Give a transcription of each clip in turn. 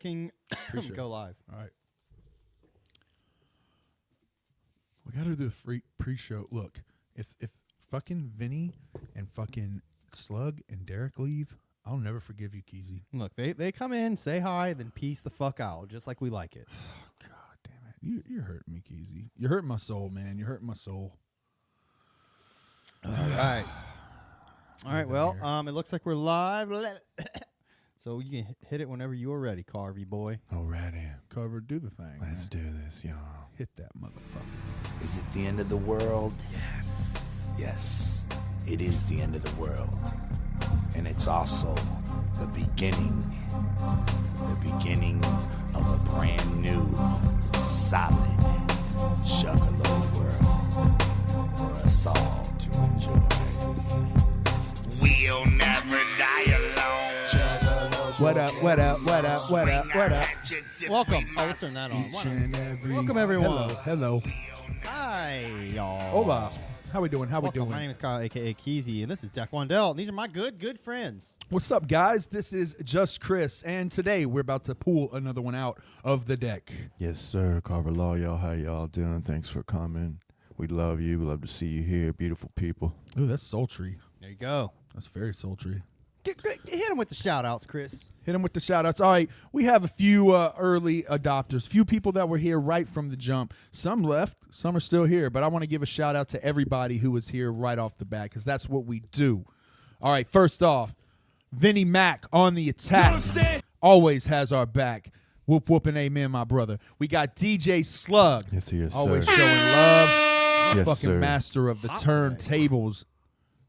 fucking go live. All right. We got to do the free pre-show. Look, if fucking Vinny and fucking Slug and Derek leave, I'll never forgive you, Keezy. Look, they come in, say hi, then peace the fuck out, just like we like it. God damn it. You're hurting me, Keezy. You're hurting my soul, man. You're hurting my soul. All right. All right, well, it looks like we're live. So you can hit it whenever you're ready, Carvey boy. Alrighty. Cover, do the thing. Let's do this, y'all. Hit that motherfucker. Is it the end of the world? Yes. Yes, it is the end of the world. And it's also the beginning of a brand new, solid Juggalo world for us all to enjoy. We'll never die alone. What up, what up, what up, what up, what up? Welcome. Oh, let's turn that on. Each and every- Welcome, everyone. Hello. Hi, y'all. Hola. How we doing? How we Welcome. doing? My name is Kyle, a.k.a. Keezy, and this is Deck Wandell. And these are my good friends. What's up, guys? This is Just Chris, and today we're about to pull another one out of the deck. Yes, sir. Carver Law, y'all. How y'all doing? Thanks for coming. We love you. We love to see you here. Beautiful people. Ooh, that's sultry. There you go. That's very sultry. Hit them with the shout-outs, Chris. Hit them with the shout-outs. All right, we have a few early adopters, few people that were here right from the jump. Some left, some are still here, but I want to give a shout-out to everybody who was here right off the bat because that's what we do. All right, first off, Vinnie Mac on the attack. Always has our back. Whoop, whoop, and amen, my brother. We got DJ Slug. Yes, yes, Always sir. showing love. Yes, Fucking sir. master of the Hot turntables.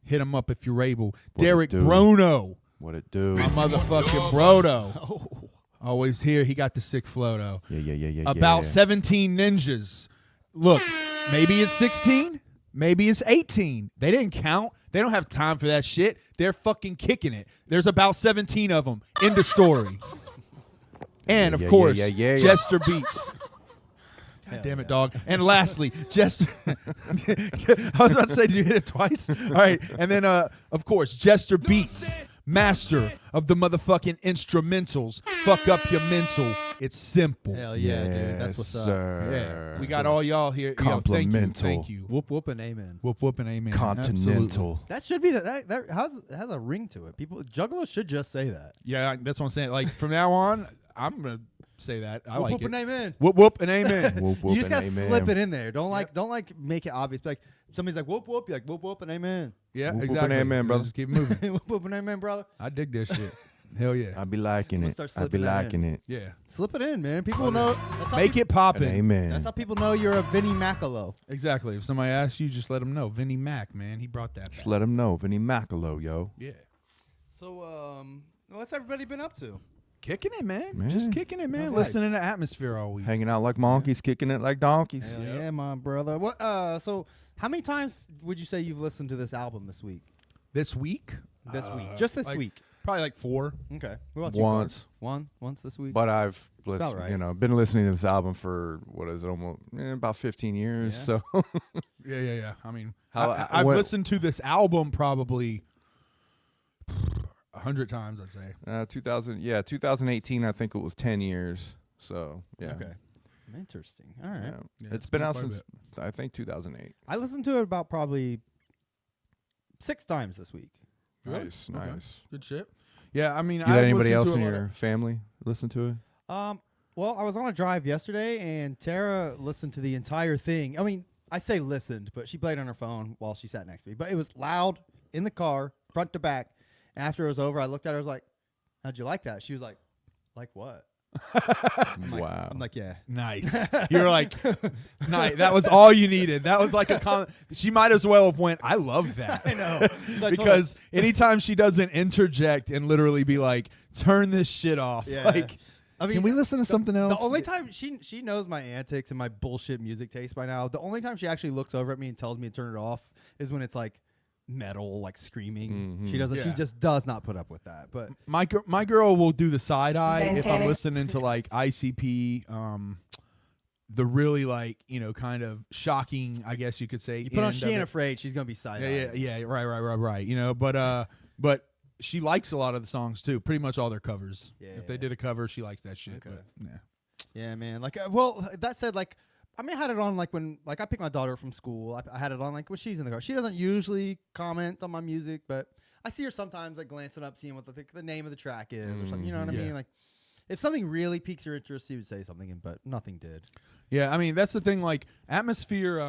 Hit him up if you're able. it Derek do? Brono. What it do? My motherfucking Brodo. Always here. He got the sick flow, Yeah. About 17 ninjas. Look, maybe it's 16. Maybe it's 18. They didn't count. They don't have time for that shit. They're fucking kicking it. There's about 17 of them. End of story. And, of course, yeah. Jester Beats. God damn it, dog. And lastly, Jester. I was about to say, did you hit it twice? All right. And then, of course, Jester Beats, master of the motherfucking instrumentals. Fuck up your mental. It's simple. Hell yeah, dude. That's what's up. sir. Yeah. We got all y'all here. Yo, Complimental. thank you. Whoop, whoop, and amen. Whoop, whoop, and amen. Continental. That should be that has a ring to it. People, Juggalos should just say that. Yeah, that's what I'm saying. Like, from now on, I'm going to say that. I like whoop, it. and amen. Whoop, whoop, and amen. Whoop, whoop, You just gotta and amen. slip it in there. Don't make it obvious. Like somebody's like whoop whoop, you're like whoop whoop and amen. Yeah, Whoop, whoop, exactly. and amen, brother. Just keep moving. Whoop whoop and amen, brother. I dig this shit. Hell yeah. I be liking Let's it. start I be slipping that liking it. Yeah. Slip it in, man. People will know. That's how Make it And poppin'. amen. That's how people know you're a Vinnie Macalo. Exactly. If somebody asks you, just let them know. Vinnie Mac, man. He brought that back. Just let him know. Vinny Macalo, yo. Yeah. So what's everybody been up to? Kicking it, man. Man. Just kicking it, man. How's Listening to atmosphere all week. Hanging out like monkeys, kicking it like donkeys. Hell yeah, my brother. What? So how many times would you say you've listened to this album this week? This week? This week, just this like- week. Probably like 4. Okay. What about you, Once. Carl? Once this week. But I've About right. been listening to this album for what is it, almost about 15 years. Yeah. So Yeah. I mean, How- I've what- listened to this album probably 100 times, I'd say. 2018, I think it was 10 years. So yeah, Okay. Interesting. All right. yeah. Yeah, It's it's been been out quite a since I think 2008. I listened to it about probably 6 times this week. Really? Nice, Okay. nice. Good shit. Yeah, I mean, You got I've anybody listened else to in a lot your family listen to it? Well, I was on a drive yesterday, and Tara listened to the entire thing. I mean, I say listened, but she played on her phone while she sat next to me. But it was loud in the car, front to back. After it was over, I looked at her. I was like, "How'd you like that?" She was like what? Wow. I'm like, "Yeah." Nice. You're like, nice. That was all you needed. That was like a comment. She might as well have went, I love that. I know. So I told Because anytime she doesn't interject and literally be like, turn this shit off. Yeah. Like, I mean, can we listen to something else? The only time she knows my antics and my bullshit music taste by now. The only time she actually looks over at me and tells me to turn it off is when it's like metal, like screaming. She doesn't. She Yeah. just does not put up with that. But My girl will do the side eye if I'm Santana. listening to like ICP, the really like, kind of shocking, I guess you could say. you put on end She of Ain't it. Afraid, she's gonna be side. Yeah, right. But she likes a lot of the songs too. Pretty much all their covers. Yeah. If they did a cover, she likes that shit. Okay. But, yeah. Yeah, man. Like, well, that said, like, I mean, I had it on like when, like, I picked my daughter from school. I had it on like when she's in the car. She doesn't usually comment on my music, but I see her sometimes like glancing up, seeing what the name of the track is or something. You know what I Yeah. mean? Like, if something really piques her interest, she would say something, but nothing did. Yeah, I mean that's the thing. Like Atmosphere,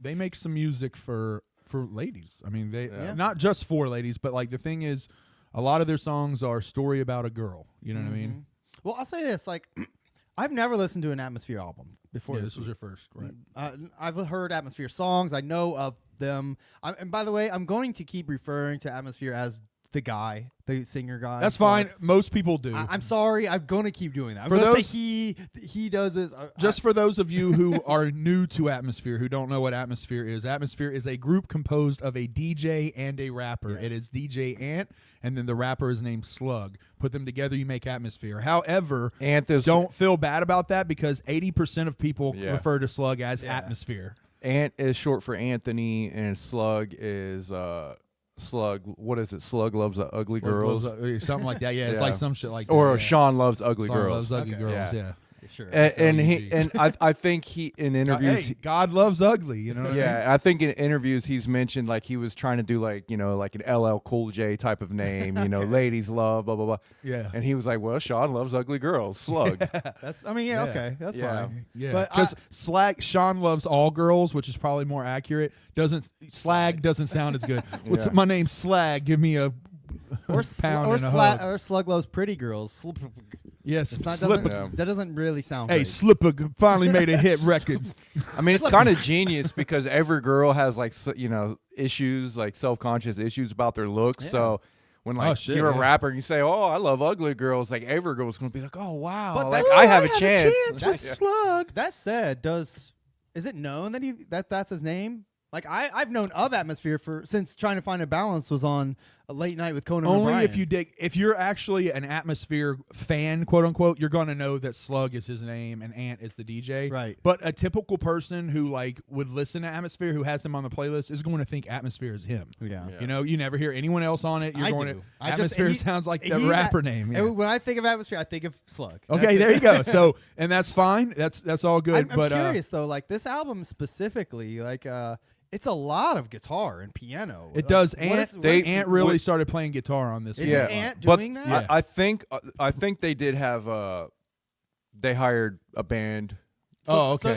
they make some music for ladies. I mean, they not just for ladies, but like the thing is, a lot of their songs are story about a girl. You know what I mean? Well, I'll say this: like, I've never listened to an Atmosphere album before. Yeah, this was your first, right? I've heard Atmosphere songs. I know of them. And by the way, I'm going to keep referring to Atmosphere as the guy, the singer guy. That's So, fine. like, Most people do. I'm sorry. I'm going to keep doing that. I'm For going to those- say he does this. Just for those of you who are new to Atmosphere, who don't know what Atmosphere is a group composed of a DJ and a rapper. Yes. It is DJ Ant, and then the rapper is named Slug. Put them together, you make Atmosphere. However, Ant is- don't feel bad about that because 80% of people Yeah. refer to Slug as Atmosphere. Ant is short for Anthony, and Slug is Slug. What is it? Slug loves ugly girls, Something like that. Yeah, it's Yeah. like some shit like that. or yeah. Sean loves ugly Sean girls. loves ugly Okay. girls, Yeah. yeah. sure. And he LUG. and I think he in interviews. Hey, God loves ugly, you know what I mean? Yeah, I think in interviews he's mentioned like he was trying to do like like an LL Cool J type of name, ladies love blah blah blah. Yeah. And he was like, well, Sean loves ugly girls, Slug. That's. I mean, yeah, Yeah. okay, that's Yeah. fine. Yeah, But because Sean loves all girls, which is probably more accurate. Slag doesn't sound as good. What's Yeah. my name's Slag? Give me a pound and a hug. or Slug loves pretty girls. Yes, It's not, Slipper. Yeah. that doesn't really sound. Hey, great. Slipper finally made a hit record. I mean, it's kind of genius because every girl has like issues, like self-conscious issues about their looks. Yeah. So when like shit, you're yeah. a rapper and you say, "Oh, I love ugly girls," like every girl's gonna be like, "Oh wow, But like that's- I have a I chance." with That's- Slug. That said, is it known that that's his name? Like I've known of Atmosphere since Trying to Find a Balance was on a late night with Conan Only O'Brien. if you're actually an Atmosphere fan, quote unquote, you're gonna know that Slug is his name and Ant is the DJ. Right. But a typical person who like would listen to Atmosphere, who has them on the playlist, is going to think Atmosphere is him. Yeah. You know, you never hear anyone else on it. You're I going do. to Atmosphere sounds like the rapper name. Yeah. And when I think of Atmosphere, I think of Slug. Okay, That's there it. you go. So, and that's fine. That's all good. I'm but curious though, like this album specifically, like it's a lot of guitar and piano. it does. Like, what Ant, is- what is- Ant really started playing guitar on this. Is one. it Ant but doing that? Yeah. I think they did have they hired a band Oh, okay.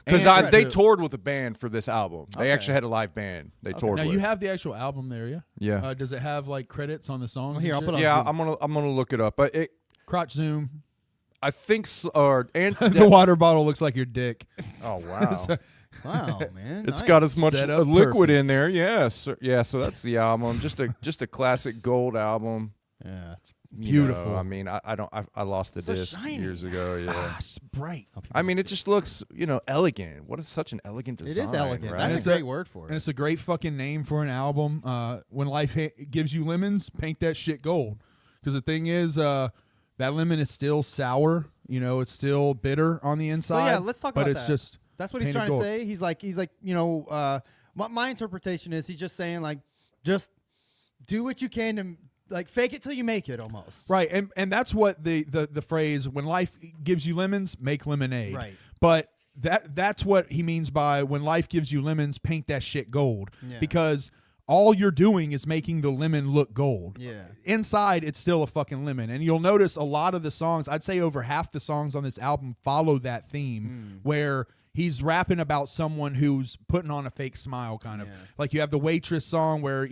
because Ant- they toured with a band for this album. They Okay. actually had a live band they toured Now with. you have the actual album there, yeah? Yeah. Does it have like credits on the songs? Well, here, and I'll shit? put on- yeah, Zoom. I'm gonna look it up, but crotch zoom. I think Ant. The water bottle looks like your dick. Oh wow. Wow, man. It's nice. got as much Set up liquid in perfect. there. Yes. Yeah, so that's the album. Just a classic gold album. Yeah. It's- You Beautiful. know, I mean, I lost the So disc shiny. years ago. Yeah. Ah, it's bright. I mean, it just looks, elegant. What is such an elegant It design? is elegant. Right? That's It's a a- great word for And it. it's a great fucking name for an album. When life gives you lemons, paint that shit gold. Because the thing is, that lemon is still sour. You know, it's still bitter on the So inside. yeah, let's talk but about it's that. just That's what he's painted trying gold. to say. He's like, my interpretation is he's just saying like, just do what you can to like fake it till you make it almost. Right, and that's what the phrase "when life gives you lemons, make lemonade." Right. But that's what he means by "when life gives you lemons, paint that shit gold." Yeah. Because all you're doing is making the lemon look gold. Yeah. Inside, it's still a fucking lemon, and you'll notice a lot of the songs. I'd say over half the songs on this album follow that theme, where he's rapping about someone who's putting on a fake smile, kind of. Yeah. Like you have the Waitress song where,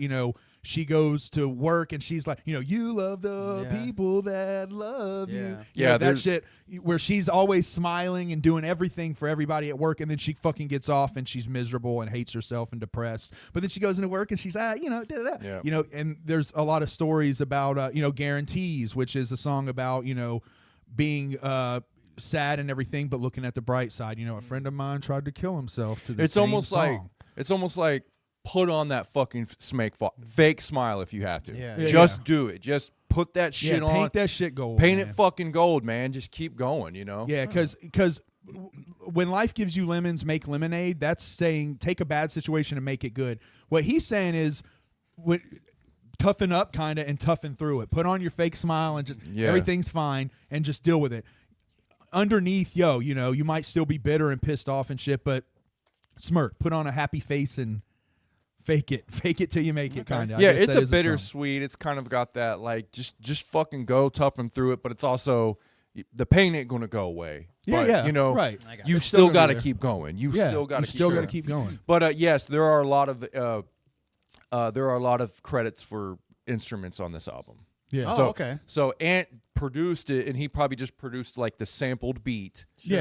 she goes to work and she's like, you love the Yeah. people that love you. Yeah. You Yeah, know, that there's- shit where she's always smiling and doing everything for everybody at work, and then she fucking gets off and she's miserable and hates herself and depressed. But then she goes into work and she's da-da-da. Yeah. And there's a lot of stories about Guarantees, which is a song about being sad and everything, but looking at the bright side. A friend of mine tried to kill himself to this It's almost song. like put on that fucking fake smile if you have to. Yeah. Yeah, Just yeah. do it. Just put that shit on. paint that shit gold. Paint man. it fucking gold, man. Just keep going. Yeah, because when life gives you lemons, make lemonade. That's saying take a bad situation and make it good. What he's saying is, toughen up kind of and toughen through it. Put on your fake smile and just everything's fine and just deal with it. Underneath, you might still be bitter and pissed off and shit, but smirk, put on a happy face and fake it till you make it, kind of. Yeah, it's a bittersweet. It's kind of got that like just fucking go, toughen through it, but it's also the pain ain't gonna go away. But, right. You still got to keep going. You still got to keep going. But yes, there are a lot of credits for instruments on this album. Yeah. Oh, So, okay. So Ant produced it, and he probably just produced like the sampled beat. Yeah,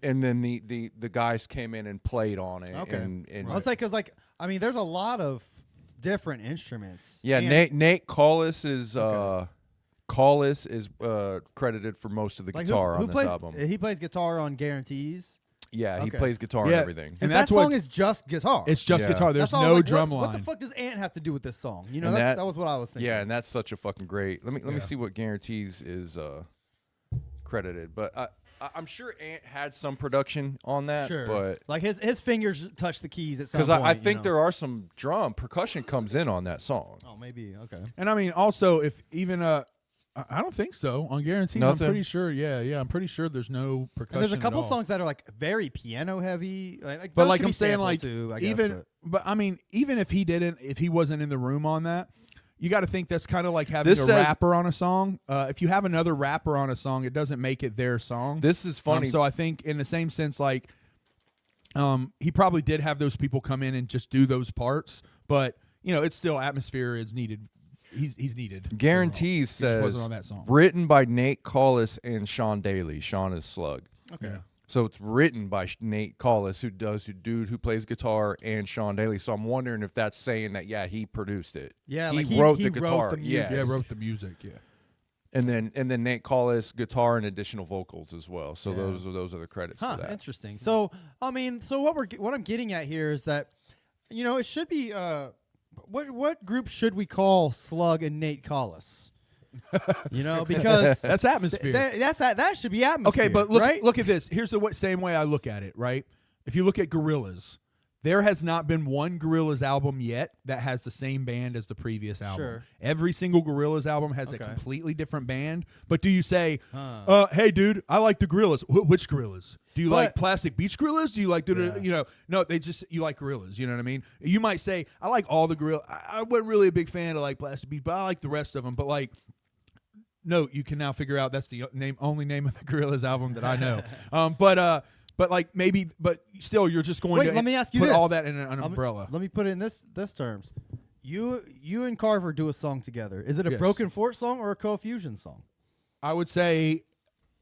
and then the guys came in and played on it. Okay. And I was like, because there's a lot of different instruments. yeah, And, Nate Collis is credited for most of the like, guitar who on this plays, album. He plays guitar on Guarantees. Yeah, he Okay. plays guitar Yeah. and everything. And And that's that song what's- is just guitar. It's just Yeah. guitar. There's That's all I was no like, drum what line. What the fuck does Ant have to do with this song? And That was what I was thinking. Yeah, and that's such a fucking great. Let me Yeah. see what Guarantees is credited, but I'm sure Ant had some production on that. Sure. But like his fingers touch the keys at some because point. I think there are some percussion comes in on that song. Oh, maybe. Okay. And I mean, also, if even I don't think so on Guarantees. Nothing? I'm pretty sure. Yeah, I'm pretty sure there's no percussion. And there's a at couple all. songs that are like very piano heavy. Like But those like could I'm be saying, sampled like too, I guess, even, but I mean, even if he wasn't in the room on that, you got to think that's kind of like having This a says- rapper on a song. If you have another rapper on a song, it doesn't make it their song. This is funny. So I think in the same sense, like, he probably did have those people come in and just do those parts, but it's still atmosphere is needed. He's needed. Guarantees He just wasn't says on that song. written by Nate Collis and Sean Daly. Sean is Slug. Okay. So it's written by Nate Collis, who plays guitar, and Sean Daly. So I'm wondering if that's saying that he produced it. Yeah, he like wrote he the wrote guitar. the music. Yes. Yeah, wrote the music. Yeah. And then Nate Collis guitar and additional vocals as well. So Yeah. those are the credits Huh, for that. interesting. So what I'm getting at here is that it should be what group should we call Slug and Nate Collis? Because That's atmosphere. that should be atmosphere. Okay, but right? look at this. Here's the same way I look at it, right? If you look at Gorillaz, there has not been one Gorillaz album yet that has the same band as the previous album. Sure. Every single Gorillaz album has a Okay. completely different band. But do you say, hey, dude, I like the Gorillaz. Which Gorillaz? Do you like Plastic Beach Gorillaz? Do you like, no, you like Gorillaz. You know what I mean? You might say, I like all the Gorillaz. I wasn't really a big fan of like Plastic Beach, but I like the rest of them. But like, no, you can now figure out that's the only name of the Gorillaz album that I know. But like maybe, but still, you're just going to let me ask you put this. all that in an umbrella. Let me put it in this terms. You and Carver do a song together. Is it a Yes. Broken Fort song or a Co-Fusion song? I would say,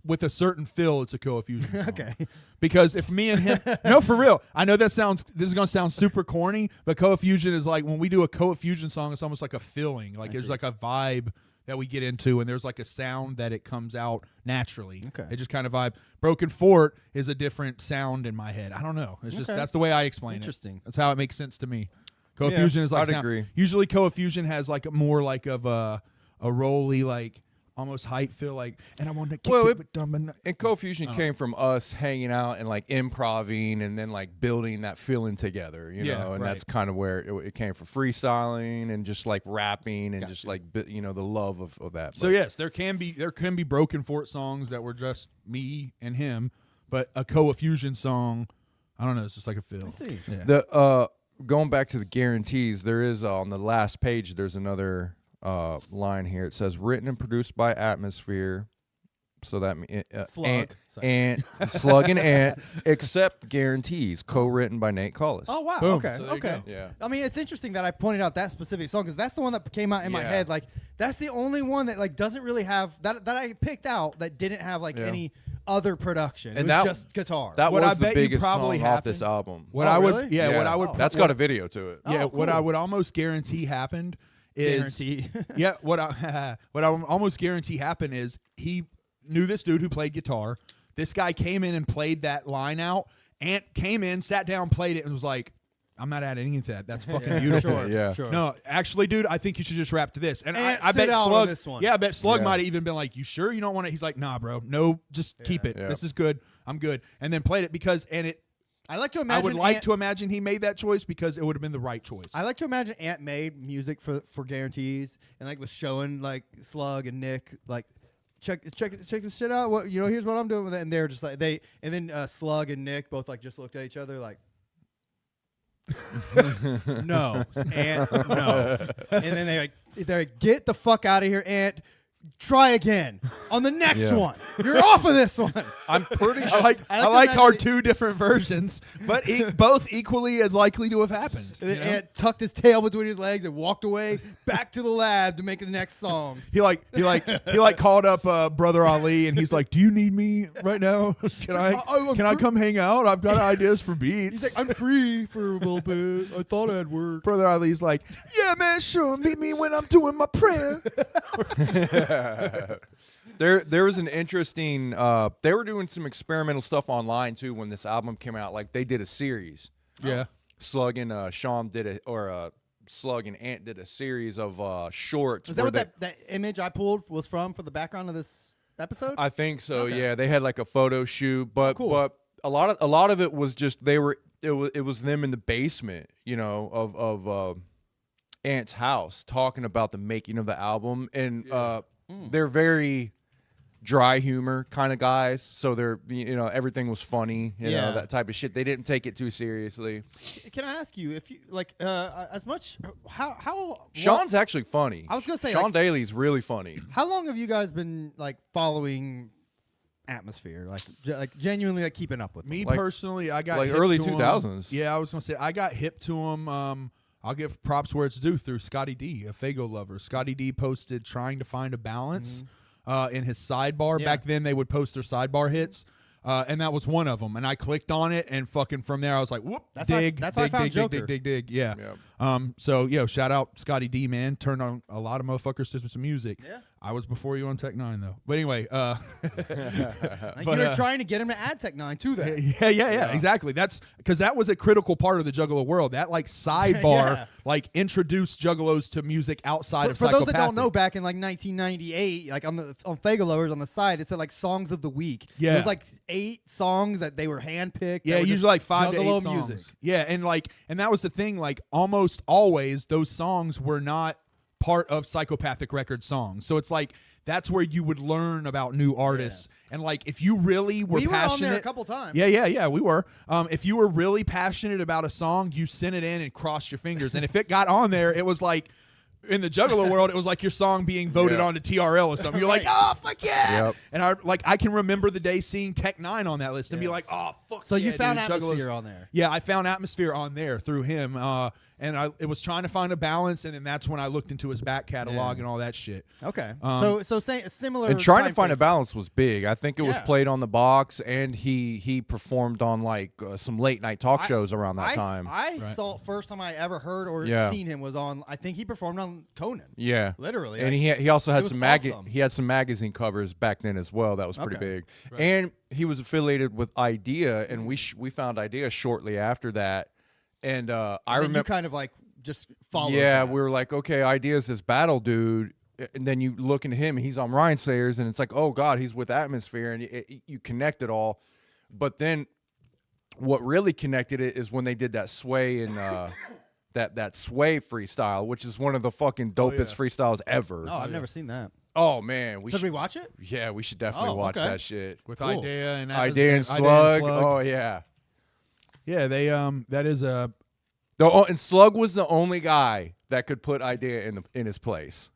with a certain feel, it's a Co-Fusion song. Okay. Because if me and him, no, for real, I know this is going to sound super corny, but Co-Fusion is like when we do a Co-Fusion song, it's almost like a feeling, like there's like a vibe that we get into, and there's like a sound that it comes out naturally. Okay. It just kind of vibe. Broken Fort is a different sound in my head. I don't know. It's just Okay. that's the way I explain Interesting. it. That's how it makes sense to me. Co-Fusion is like I'd sound. agree. Usually Co-Fusion has like more like of a rolly, like almost hype feel, like, and I want to kick Well, it with dumb and Co-Fusion came from us hanging out and like improving and then like building that feeling together, you Yeah, know, and right. that's kind of where it came from, freestyling and just like rapping and just like the love of that. So yes, there can be Broken Fort songs that were just me and him, but a Co-Fusion song, I don't know, it's just like a feel. I see. Yeah. The going back to the guarantees, there is on the last page. There's another line here. It says written and produced by Atmosphere. So that means Slug. and Slug and Ant, except guarantees, co-written by Nate Collis. Oh wow. Boom. Okay. So there you Okay. go. Yeah. I mean, it's interesting that I pointed out that specific song because that's the one that came out in my Yeah. head. Like, that's the only one that like doesn't really have that I picked out that didn't have like Yeah. any other production. It And was that- just guitar. That What I was the bet you biggest probably song off this happened- album. What Oh, I would, really? yeah, what I would, That's got a video to it. yeah, Oh, what I cool. would almost guarantee happened is, Guarantee. yeah, what I would almost guarantee happened is he knew this dude who played guitar. This guy came in and played that line out. Ant came in, sat down, played it, and was like, I'm not adding anything to that. That's fucking beautiful. Sure. Yeah. Sure. No, actually, dude, I think you should just rap to this. And Ant, I bet sit out on Slug, this one. yeah, I bet Slug Yeah. might have even been like, "You sure you don't want to?" He's like, "Nah, bro, no, just keep it. Yeah. This is good. I'm good." And then played it because, and it I like to I imagine. would like Ant, to imagine he made that choice because it would have been the right choice. I like to imagine Ant made music for Guarantees and like was showing like Slug and Nick like check this shit out. What here's what I'm doing with it, and they're just like then Slug and Nick both like just looked at each other like. No, Ant, no, and then they're like, get the fuck out of here, Ant. Try again on the next one. You're off of this one. I'm pretty sure. I like our two different versions, but both equally as likely to have happened. And then Ant tucked his tail between his legs and walked away back to the lab to make the next song. He called up Brother Ali and he's like, "Do you need me right now? Can I come hang out? I've got ideas for beats." He's like, "I'm free for a little bit. I thought I'd work." Brother Ali's like, "Yeah, man, sure. Meet me when I'm doing my prayer." There was an interesting. They were doing some experimental stuff online too when this album came out. Like they did a series. Yeah. Slug and Sean did it, or Slug and Ant did a series of shorts. Is that where what that image I pulled was from for the background of this episode? I think so. Okay. Yeah, they had like a photo shoot, but cool. but a lot of it was just it was them in the basement, of Ant's house talking about the making of the album, and they're very dry humor kind of guys, so they're everything was funny, Yeah. that type of shit. They didn't take it too seriously. Can I ask you if you like as much how Sean's actually funny. I was gonna say, Sean like- Daly's really funny. how long have you guys been like following Atmosphere, like genuinely like keeping up with them? Me Like- personally, I got like hip early to 'em. 2000s. Yeah, I was gonna say I got hip to him. I'll give props where it's due through Scotty D, a Fago lover. Scotty D posted "Trying to Find a Balance" in his sidebar. Yeah. Back then, they would post their sidebar hits, and that was one of them. And I clicked on it, and fucking from there, I was like, "Whoop!" That's how I- dig, that's how I dig, found dig, Joker. dig. Yeah. Yeah. So shout out Scotty D, man. Turned on a lot of motherfuckers to some music. Yeah. I was before you on Tech Nine though. But anyway, Like, but, you were trying to get him to add Tech 9 to that. Yeah, exactly. That's because that was a critical part of the Juggalo world. That like sidebar, Yeah. like introduced Juggalos to music outside of For those that don't Psychopathic. know, back in like 1998, like on Fago Lovers on the side, it said like songs of the week. Yeah. It was like 8 songs that they were handpicked. Yeah, that were usually like just 5 to 8 Juggalo songs. music. Yeah, and that was the thing. Like almost always, those songs were not part of Psychopathic Records songs. So it's like that's where you would learn about new artists. And like if you really were We were passionate, on there a couple times. Yeah, we were. If you were really passionate about a song, you sent it in and crossed your fingers. And if it got on there, it was like in the Juggalo world, it was like your song being voted Yeah. onto TRL or something. You're like, oh fuck yeah! Yep. And I can remember the day seeing Tech Nine on that list and be like, oh fuck. So you yeah, found dude, Atmosphere Juggalos. on there. Yeah, I found Atmosphere on there through him. And it was trying to find a balance, and then that's when I looked into his back catalog Yeah. and all that shit. Okay. Um, so say a similar. And trying to time find a frame. balance was big. I think it was Yeah. played on the box, and he performed on like some late night talk shows around that I time. I saw first time I ever heard or Yeah. seen him was on. I think he performed on Conan. Yeah, Literally. and he also it had was some awesome. he had some magazine covers back then as well. That was pretty Okay. big, and he was affiliated with Idea, and we found Idea shortly after that, and I And then remember. you kind of like just followed. Yeah, that. we were like, okay, Idea's this battle dude, and then you look into him, and he's on Ryan Sayers, and it's like, oh god, he's with Atmosphere, and you connect it all. But then, what really connected it is when they did that Sway and that Sway freestyle, which is one of the fucking dopest freestyles ever. Oh, I've never seen that. Oh man, we Should should, we watch it? yeah, we should definitely Oh, watch okay. that shit. With Cool. Idea and Idea and Slug. Oh yeah. yeah, they that is a And Slug was the only guy that could put Idea in his place.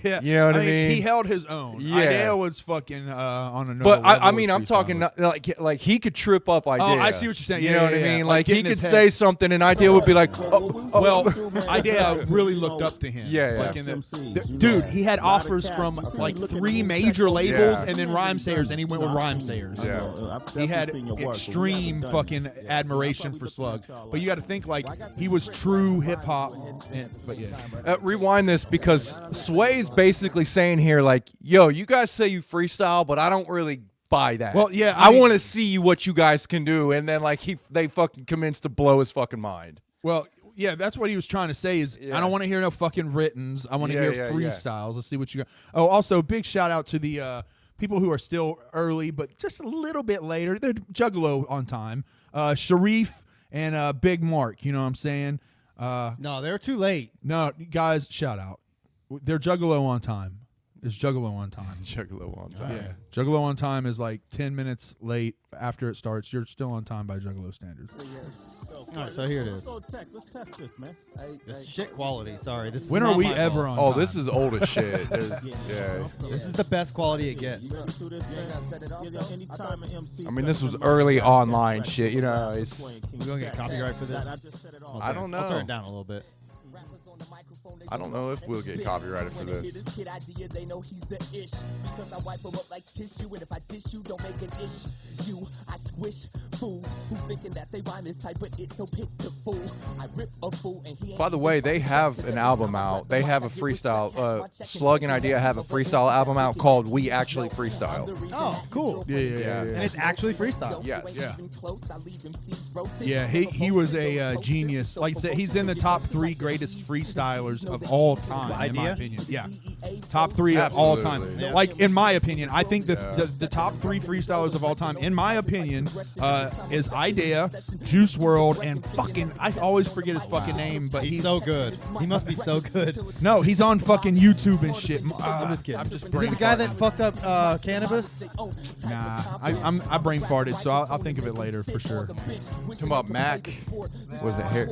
yeah. You know what I mean? He held his own. Yeah. Idea was fucking on another. But I level mean, with I'm talking freestyle. like he could trip up Idea. Oh, I see what you're saying. You Yeah, know what yeah, I yeah. mean? Like Like he getting could his say head. something, and Idea would be like, oh, Well, Idea really looked up to him. Yeah, yeah. Like in dude, he had offers from like 3 major labels Yeah. and then Rhyme Sayers, and he went with Rhyme Sayers. Yeah. He had extreme fucking admiration for Slug. But you got to think like he was true hip hop. But yeah. rewind this because Sway's basically saying here, like, yo, you guys say you freestyle, but I don't really buy that. Well, yeah, I I mean- want to see what you guys can do, and then like they fucking commence to blow his fucking mind. Well, yeah, that's what he was trying to say is Yeah. I don't want to hear no fucking writtens. I want to Yeah, hear yeah, yeah. freestyles. Let's see what you got. Oh, also big shout out to the people who are still early, but just a little bit later. They're Juggalo on time. Sharif and Big Mark. You know what I'm saying? No, they were too late. No, guys, shout out. They're Juggalo on time. It's Juggalo on time. Juggalo on time. Yeah, Juggalo on time is like 10 minutes late after it starts. You're still on time by Juggalo standards. All right, so here it is. Let's test this, man. This is shit quality. Sorry, this is When are not we my ever fault. on Oh, time? this is old as shit. Yeah. This is the best quality it gets. I mean, this was early online shit. You know, it's. We gonna get copyright for this? I don't know. I'll turn it down a little bit. I don't know if we'll get copyrighted for this. They know he's the ish because I wipe them up like tissue, and if I dish you, don't make an issue. I squish fools who thinking that they rhyme is tight, but it's so pitiful. I rip a fool and he ain't. By the way, they have an album out. They have a freestyle. Slug and Idea have a freestyle album out called "We Actually Freestyle." Oh, cool. Yeah. And it's actually freestyle. Yes. Yeah. Yeah, he was a genius. Like I said, he's in the top 3 greatest freestylers of all time, in my Idea? opinion. Yeah, top 3 of all time. Absolutely. Yeah. Like in my opinion, I think the top 3 freestylers of all time, in my opinion, is Idea, Juice WRLD, and fucking I always forget his fucking name, but He's so good. He must be so good. No, he's on fucking YouTube and shit. I'm just kidding. I'm just Is brain it the guy farting. that fucked up cannabis? Nah, I brain farted, so I'll think of it later for sure. Talking about Mac. Was it Harry?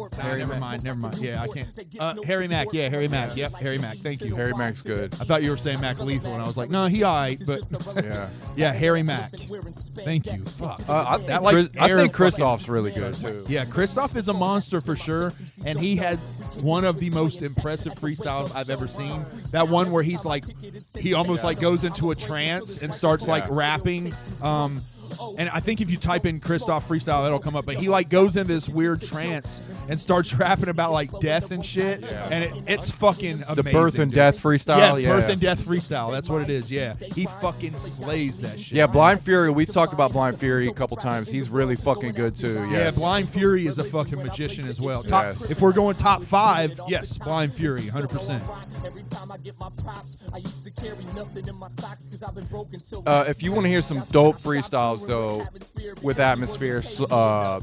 Nah, never mind. Yeah, I can't. Harry Mack. Yeah, Harry Mack. Yep, Harry Mack. Thank you. Harry Mac's good. I thought you were saying Mac Lethal, and I was like, no, he alright, but Yeah. yeah, Harry Mack. Thank you. Fuck. I think That, like, I air think fucking- Christoph's really good too. Yeah, Christoph is a monster for sure, and he has one of the most impressive freestyles I've ever seen. That one where he's like, he almost like goes into a trance and starts like rapping. And I think if you type in Christoph freestyle, it'll come up. But he like goes into this weird trance and starts rapping about like death and shit, and it's fucking amazing. The birth and dude. death freestyle. Yeah, birth and death freestyle. That's what it is. Yeah, he fucking slays that shit. Yeah, Blind Fury. We've talked about Blind Fury a couple times. He's really fucking good too. Yeah, Yes. Blind Fury is a fucking magician as well. Top, Yes. If we're going top 5, yes, Blind Fury, 100%. Every time I get my props, I used to carry nothing in my socks because I've been broken till If you want to hear some dope freestyles though, with Atmosphere,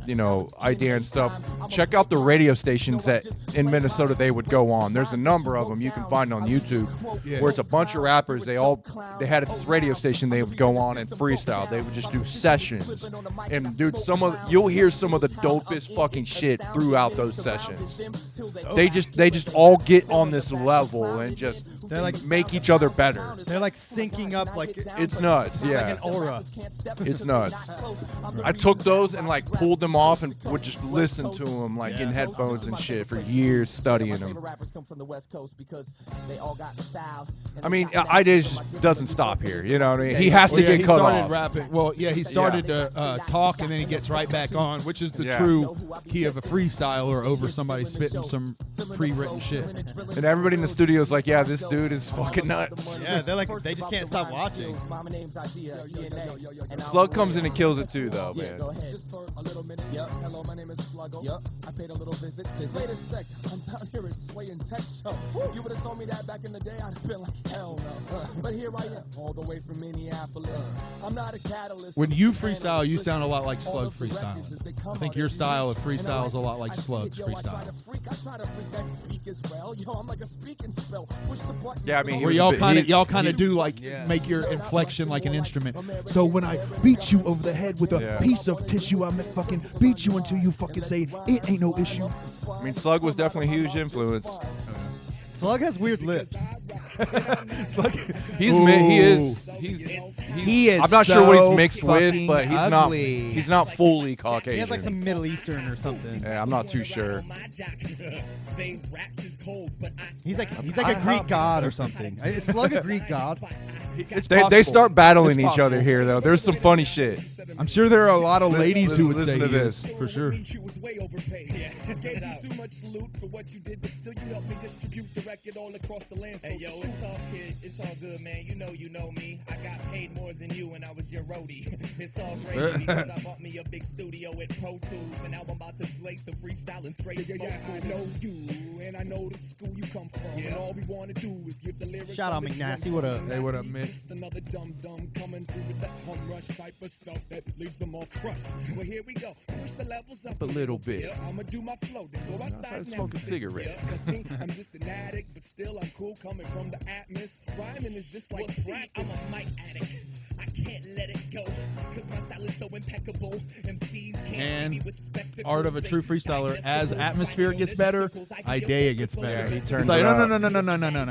you know, Idea and stuff, check out the radio stations that in Minnesota they would go on. There's a number of them you can find on YouTube, where it's a bunch of rappers. They had this radio station they would go on and freestyle. They would just do sessions, and dude, you'll hear some of the dopest fucking shit throughout those sessions. They just all get on this level and just They're like make each other better. they're like syncing up like It's nuts. it's Yeah. like an aura. It's nuts. I took those and like pulled them off and would just listen to them like in headphones and shit for years studying them. I mean, Idea just doesn't stop here. You know what I mean? He has to get he cut started off. rapping. Well, yeah, he started to talk and then he gets right back on, which is the Yeah. true key of a freestyler over somebody spitting some pre-written shit. And everybody in the studio is like, yeah, this dude is fucking nuts. Yeah, they're like they just can't stop watching. Slug comes in and kills it too, though, man. Just for a little minute. Hello, my name is Sluggo. I paid a little visit. Wait a sec. I'm down here at Sway and Tech Show. If you would have told me that back in the day, I'd have been like, hell no. But here I am, all the way from Minneapolis. I'm not a catalyst. When you freestyle, you sound a lot like Slug freestyle. I think your style of freestyle is a lot like Slug's freestyle. I try to freak that speak as well. Yo, I'm like a speaking spell. Push the button. Yeah, I mean, he Where was a y'all bit- kind of he- y'all kind of do like make your inflection like an instrument. So when I beat you over the head with a piece of tissue, I'm fucking beat you until you fucking say it ain't no issue. I mean, Slug was definitely a huge influence. Slug has weird lips. He is I'm not sure what so he's mixed with, fucking but ugly. he's not fully Caucasian. He has like some Middle Eastern or something. Yeah, I'm not too sure. He's like a Greek god or something. Is Slug a Greek god? It's They possible. start battling It's each other possible. here, though. There's some funny shit. I'm sure there are a lot of ladies who would listen say to he is, this. for sure. You was way overpaid. Gave you too much loot for what you did, but still you helped me distribute the record all across the land. So Hey yo, it's all kid, it's all good, man. You know me. I got paid more than you and I was your roadie. It's all crazy because I bought me a big studio with Pro Tools, and now I'm about to play some freestyling straight. I know you, and I know the school you come from. And all we want to do is give the lyrics. Shout out McNasty, what up? Hey, what up, Mick? Just another dumb coming through with that hum rush type of stuff that leaves them all crushed. Well, here we go. Push the levels up a little bit. Yeah, I'ma do my flow, then go outside and smoke a cigarette. Yeah, 'cause me, I'm just an addict, but still I'm cool coming from the atmos. Rhyming is just like practice. I'm a mic addict. I can't let it go, cause my style is so impeccable. MCs can't And see me with spectacles. art of a true They freestyler. digest As the atmosphere rules, gets I better, know the circles, I give idea you gets the better. flow. he turns It's like, it no, up.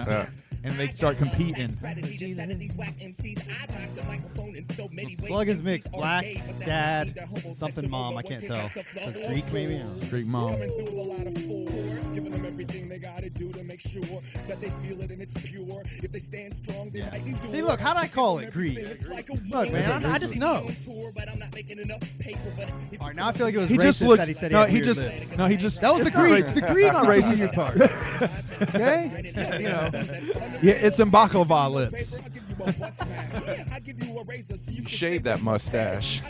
no. And they start competing. Strategies out of these whack MCs. I rock the microphone in so many ways. Slug is MCs mixed. are Black, gay, but that dad, means they're homosexual, something mom. I but can't what tell. can I So say? Greek maybe? I don't know. Greek mom. Coming through with a lot of force, giving them everything they gotta do to make sure that they feel it and it's pure. If they stand strong, they might endure. See, look, how'd I call it? Greek. It's like a Look, man, I just know. All right, now I feel like it was He racist just looks. that he said no, he he had weird just. lips. No, he just. That was the it's not Greek. racist. The Greek It's not racist part. Okay? You know. Yeah, it's some baklava lips. You shave that mustache.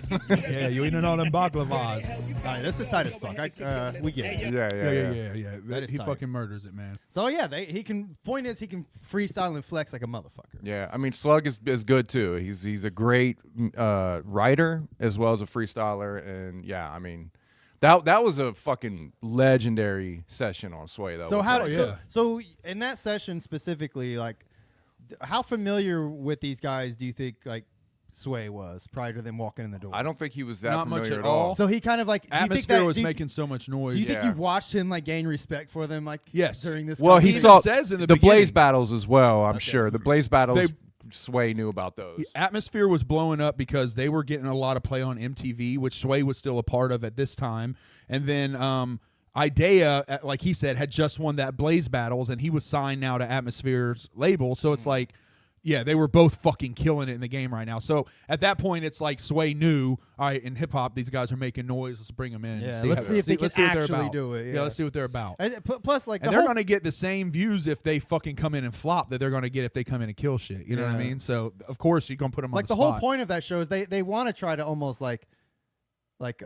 Yeah, you eating all them baklavas. All right, this is tight as fuck. We get it. Yeah. That is he tight. fucking murders it, man. So yeah, he can. Point is, he can freestyle and flex like a motherfucker. Yeah, I mean Slug is good too. He's a great writer as well as a freestyler, and yeah, I mean that was a fucking legendary session on Sway though. So how? Oh, So, yeah. so in that session specifically, like, how familiar with these guys do you think like Sway was prior to them walking in the door? I don't think he was that Not much familiar at at all. all. So he kind of like do you think Atmosphere that- was do you- making so much noise. Do you think Yeah. you watched him like gain respect for them? Like Yes. during this. Well, he even saw says in the Blaze beginning. battles as well. I'm sure the Blaze battles. They- Sway knew about those. Atmosphere was blowing up because they were getting a lot of play on MTV, which Sway was still a part of at this time. And then Idea, like he said, had just won that Blaze Battles, and he was signed now to Atmosphere's label. So it's like, yeah, they were both fucking killing it in the game right now. So at that point, it's like Sway knew, all right, in hip hop, these guys are making noise. Let's bring them in. Yeah, and let's see if they let's can what they're actually about. do it, Yeah, yeah. let's see what they're about. And plus, like And the they're whole, going to get the same views if they fucking come in and flop that they're going to get if they come in and kill shit. You know what I Yeah. mean? So, of course, you're going to put them on like the the whole spot. point of that show is they want to try to almost like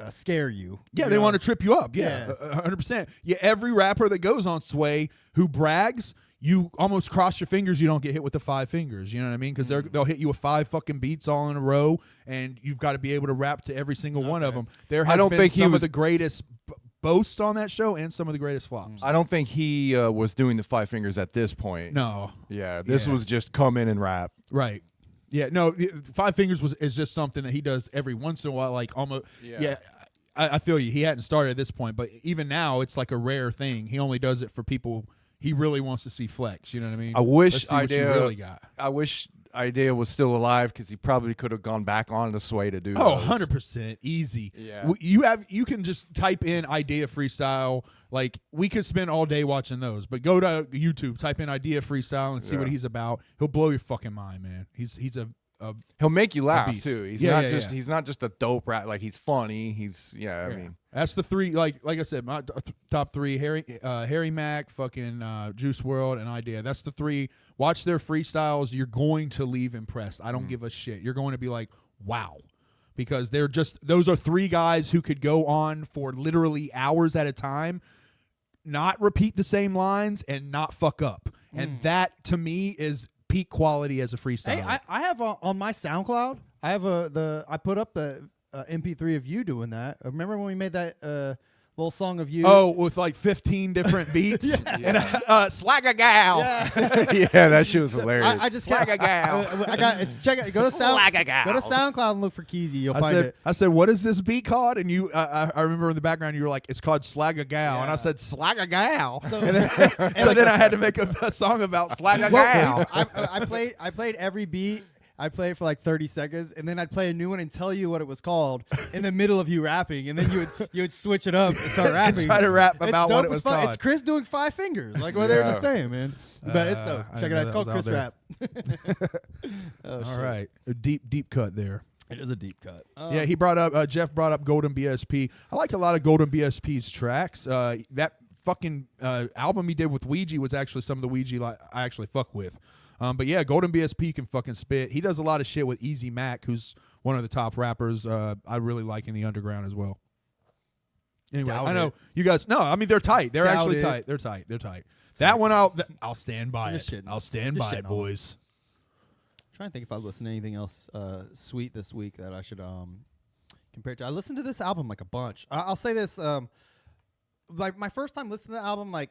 scare you. Yeah, you they know? want to trip you up. Yeah, Yeah. 100%. Yeah, every rapper that goes on Sway who brags, you almost cross your fingers you don't get hit with the 5 fingers. You know what I mean? Because they'll hit you with 5 fucking beats all in a row, and you've got to be able to rap to every single one of them. There has I don't been think he some was- of the greatest boasts on that show and some of the greatest flops. I don't think he was doing the 5 fingers at this point. No, Yeah, this Yeah. was just come in and rap. right. Yeah, no, 5 fingers is just something that he does every once in a while, like almost. Yeah. I feel you. He hadn't started at this point, but even now, it's like a rare thing. He only does it for people he really wants to see flex. You know what I mean? I wish Let's see what you Idea really got. I wish Idea was still alive because he probably could have gone back on to Sway to do. Oh, those. 100% easy. Yeah. You can just type in Idea Freestyle. Like, we could spend all day watching those, but go to YouTube, type in Idea Freestyle and see what Yeah. he's about. He'll blow your fucking mind, man. He's a He'll make you laugh beast. too. He's Yeah, not yeah, just yeah. he's not just a dope rat. Like he's funny. He's I mean that's the 3. Like I said, my top 3: Harry Mack, fucking Juice WRLD, and Idea. That's the 3. Watch their freestyles. You're going to leave impressed. I don't give a shit. You're going to be like, wow, because those are 3 guys who could go on for literally hours at a time, not repeat the same lines, and not fuck up. And that to me is peak quality as a freestyler. Hey, I have on my SoundCloud. I have I put up the MP3 of you doing that. Remember when we made that little song of you? Oh, with like 15 different beats. And slag a gal. yeah, that shit was hilarious. I just got. I got. Check it. Go to SoundCloud and look for Keezy. You'll find it. I said, what is this beat called? And you, I remember in the background, you were like, it's called Slag a Gal. And I said, Slag a Gal. So then I had to make a song about Slag a Gal. I played every beat. I played it for like 30 seconds, and then I'd play a new one and tell you what it was called in the middle of you rapping, and then you would switch it up and start rapping. try to rap It's about dope what it as was fuck. called. It's Chris doing 5 fingers, like what they were just saying, man. But it's dope. I Check it didn't out. It's know called that was Chris out Rap. All right. A deep cut there. It is a deep cut. Yeah, he brought up, Jeff brought up Golden BSP. I like a lot of Golden BSP's tracks. That fucking album he did with Ouija was actually some of the Ouija I actually fuck with. But yeah, Golden BSP can fucking spit. He does a lot of shit with Easy Mac, who's one of the top rappers I really like in the underground as well. Anyway, Doubt I know it. you guys. No, I mean they're tight. They're Doubt actually it. tight. They're tight. They're tight. That one I'll stand by Just it. shitting. I'll stand Just by it, shitting on it. boys. Trying to think if I listened to anything else sweet this week that I should compare to. I listened to this album like a bunch. I'll say this, like my first time listening to the album, like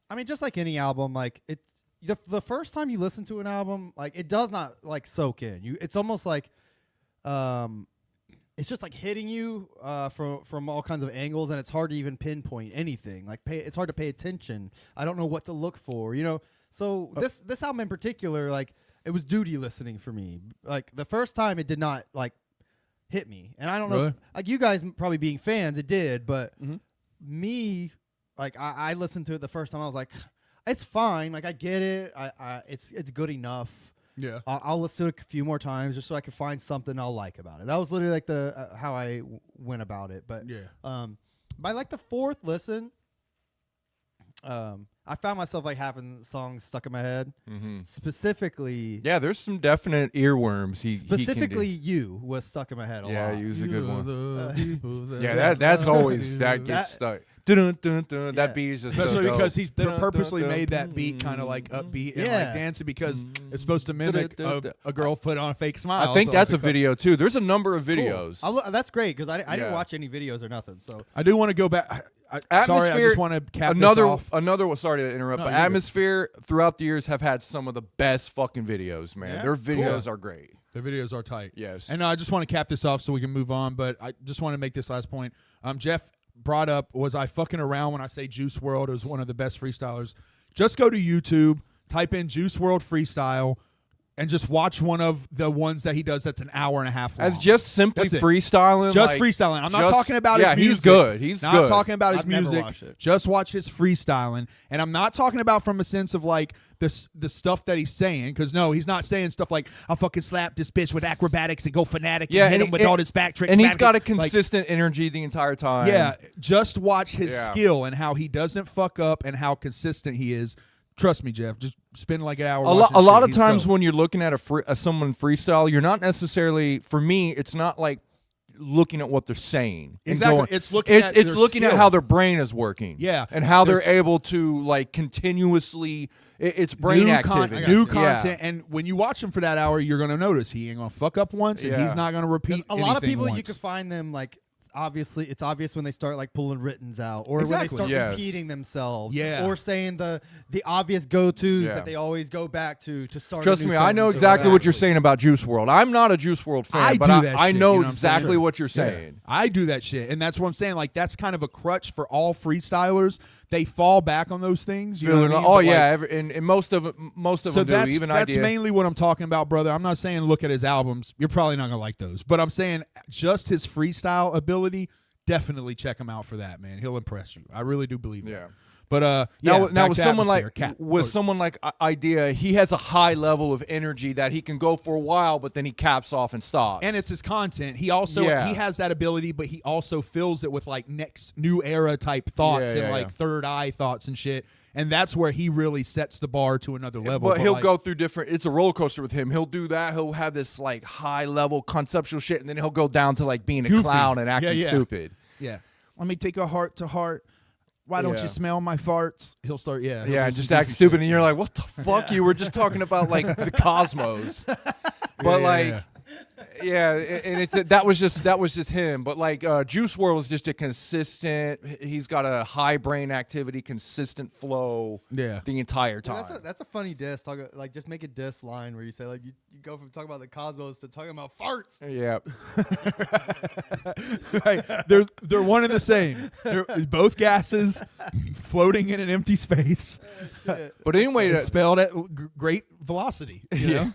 I mean, just like any album, like it's the first time you listen to an album, like it does not like soak in. It's almost like it's just like hitting you from all kinds of angles, and it's hard to even pinpoint anything. Like it's hard to pay attention. I don't know what to look for, you know. So this album in particular, like it was duty listening for me. Like the first time, it did not like hit me, and I don't know. Really? If, like you guys probably being fans, it did, but me, like I listened to it the first time. I was like, it's fine. Like I get it. It's good enough. Yeah. I'll listen to it a few more times just so I can find something I'll like about it. That was literally like the how I went about it. But Yeah. by like the fourth listen, I found myself like having songs stuck in my head. Specifically, Yeah, there's some definite earworms. He specifically, can "You" was stuck in my head a do. Yeah, lot. he was a good one. Yeah, Yeah, that's always that gets That- stuck. Dun, dun, dun. Yeah. That beat is just Especially so dope. because he Dun, dun, purposely dun, made dun. that beat kind of like upbeat and Yeah. like dancing because it's supposed to mimic Dun, dun, dun. a girl put on a fake smile. I think so that's a it's video too. There's a number of videos. That's great because I didn't Yeah. watch any videos or nothing. So I do want to go back. Sorry, I Atmosphere- just want to cap another this off. another one. Sorry to interrupt, No, but you're good. Atmosphere throughout the years have had some of the best fucking videos, man. Yeah? Their videos are great. The videos are tight. Yes. And I just want to cap this off so we can move on, but I just want to make this last point. Jeff brought up, was I fucking around when I say Juice WRLD is one of the best freestylers? Just go to YouTube, type in Juice WRLD freestyle, and just watch one of the ones that he does that's an hour and a half long. As just simply That's it. freestyling. Just like, freestyling. I'm not just- talking about yeah, his music. he's good. He's not good. talking about his I've never music. watched it. Just watch his freestyling. And I'm not talking about from a sense of like the stuff that he's saying, because no, he's not saying stuff like I'll fucking slap this bitch with acrobatics and go fanatic Yeah, and hit and him with he- all this back tricks. And he's got a Like, consistent energy the entire time. yeah, just watch his Yeah. skill and how he doesn't fuck up and how consistent he is. Trust me, Jeff. Just spend like an hour. A watching lot shit. of He's times dope. when you're looking at someone freestyle, you're not necessarily. For me, it's not like looking at what they're saying. and Exactly. going- It's looking at it's their looking at skill. how their brain is working. Yeah. and how they're There's- able to like continuously. It's brain new activity. new Yeah. content, and when you watch him for that hour, you're gonna notice he ain't gonna fuck up once, and Yeah. he's not gonna repeat. a lot of anything people, you once. could find them like obviously it's obvious when they start like pulling writtens out or when they Exactly. start Yes. repeating themselves Yeah. or saying the obvious go-tos Yeah. that they always go back to start. Trust a new me, I know sentence or exactly what you're whatever. saying about Juice WRLD. I'm not a Juice WRLD fan, I but do that I shit, know you know what I'm saying? exactly what you're Yeah. saying. I do that shit, and that's what I'm saying. Like that's kind of a crutch for all freestylers. They fall back on those things. You know what I mean? Oh But, yeah, like, and most of so them do. that's Even that's Idea. mainly what I'm talking about, brother. I'm not saying look at his albums. You're probably not gonna like those, but I'm saying just his freestyle ability. Definitely check him out for that, man. He'll impress you. I really do believe Yeah. that. But Now back with to someone Atmosphere. like with someone like Idea, he has a high level of energy that he can go for a while, but then he caps off and stops. and it's his content. He also Yeah. he has that ability, but he also fills it with like next new era type thoughts Yeah, and yeah, like yeah. third eye thoughts and shit. And that's where he really sets the bar to another level. But he'll like, go through different. It's a roller coaster with him. He'll do that. He'll have this like high level conceptual shit, and then he'll go down to like being a Goofy. clown and acting Yeah. stupid. Yeah. Let me take a heart to heart. Why don't Yeah. you smell my farts? He'll start. Yeah. he'll Yeah, do some just act goofy stupid, shit. and you're like, "What the fuck? You were just talking about like the cosmos." But yeah. and it's that was just him. But like Juice WRLD is just a consistent. He's got a high brain activity, consistent flow. Yeah. the entire Yeah, time. that's a funny diss. Like just make a diss line where you say like you go from talking about the cosmos to talking about farts. Yeah, Right. They're one and the same. They're both gases floating in an empty space, but anyway, expelled at great velocity. You know?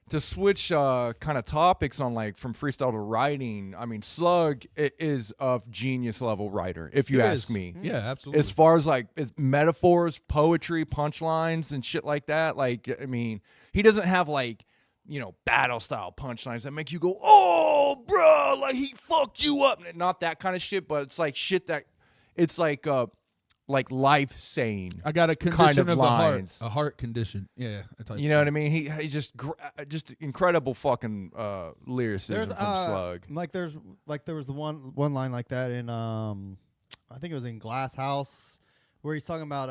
to switch kind of topics on like from freestyle to writing, I mean, Slug is a genius level writer, if you He ask is. me. Yeah, absolutely. As far as like metaphors, poetry, punchlines, and shit like that, like I mean, he doesn't have like battle style punchlines that make you go, "Oh, bro, like he fucked you up." Not that kind of shit, but it's like shit that it's like like life saying. I got a condition kind of of lines. the heart, a heart condition. Yeah, I tell You know what I mean? He's just incredible fucking lyricism There's from Slug. there was the one line like that in I think it was in Glass House where he's talking about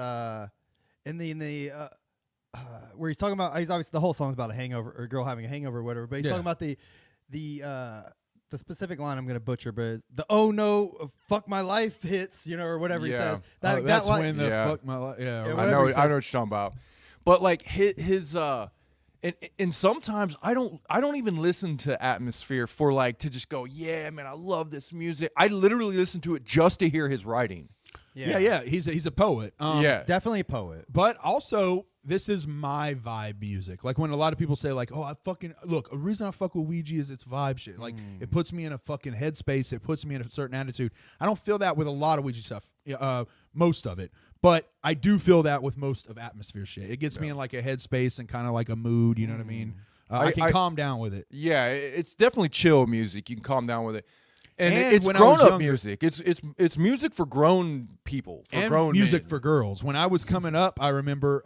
where he's talking about he's obviously the whole song's about a hangover or a girl having a hangover or whatever, but he's talking about the specific line I'm gonna butcher, but it's the "oh no, fuck my life" hits, or whatever he says. That's one- when the Yeah. fuck my life. Yeah, Yeah, right. I whatever know he what says. you're talking about. But like his and sometimes I don't even listen to Atmosphere for like to just go, yeah, man, I love this music. I literally listen to it just to hear his writing. yeah. He's a poet. Yeah. Definitely a poet. But also, this is my vibe music. Like when a lot of people say, like, "Oh, I fucking look." A reason I fuck with Ouija is it's vibe shit. Like it puts me in a fucking headspace. It puts me in a certain attitude. I don't feel that with a lot of Ouija stuff. Most of it, but I do feel that with most of Atmosphere shit. It gets me in like a headspace and kind of like a mood. You know what I mean? I can calm down with it. Yeah, it's definitely chill music. You can calm down with it. And And it's when I was grown up younger- music. It's music for grown people, for And grown music men. for girls. When I was coming up, I remember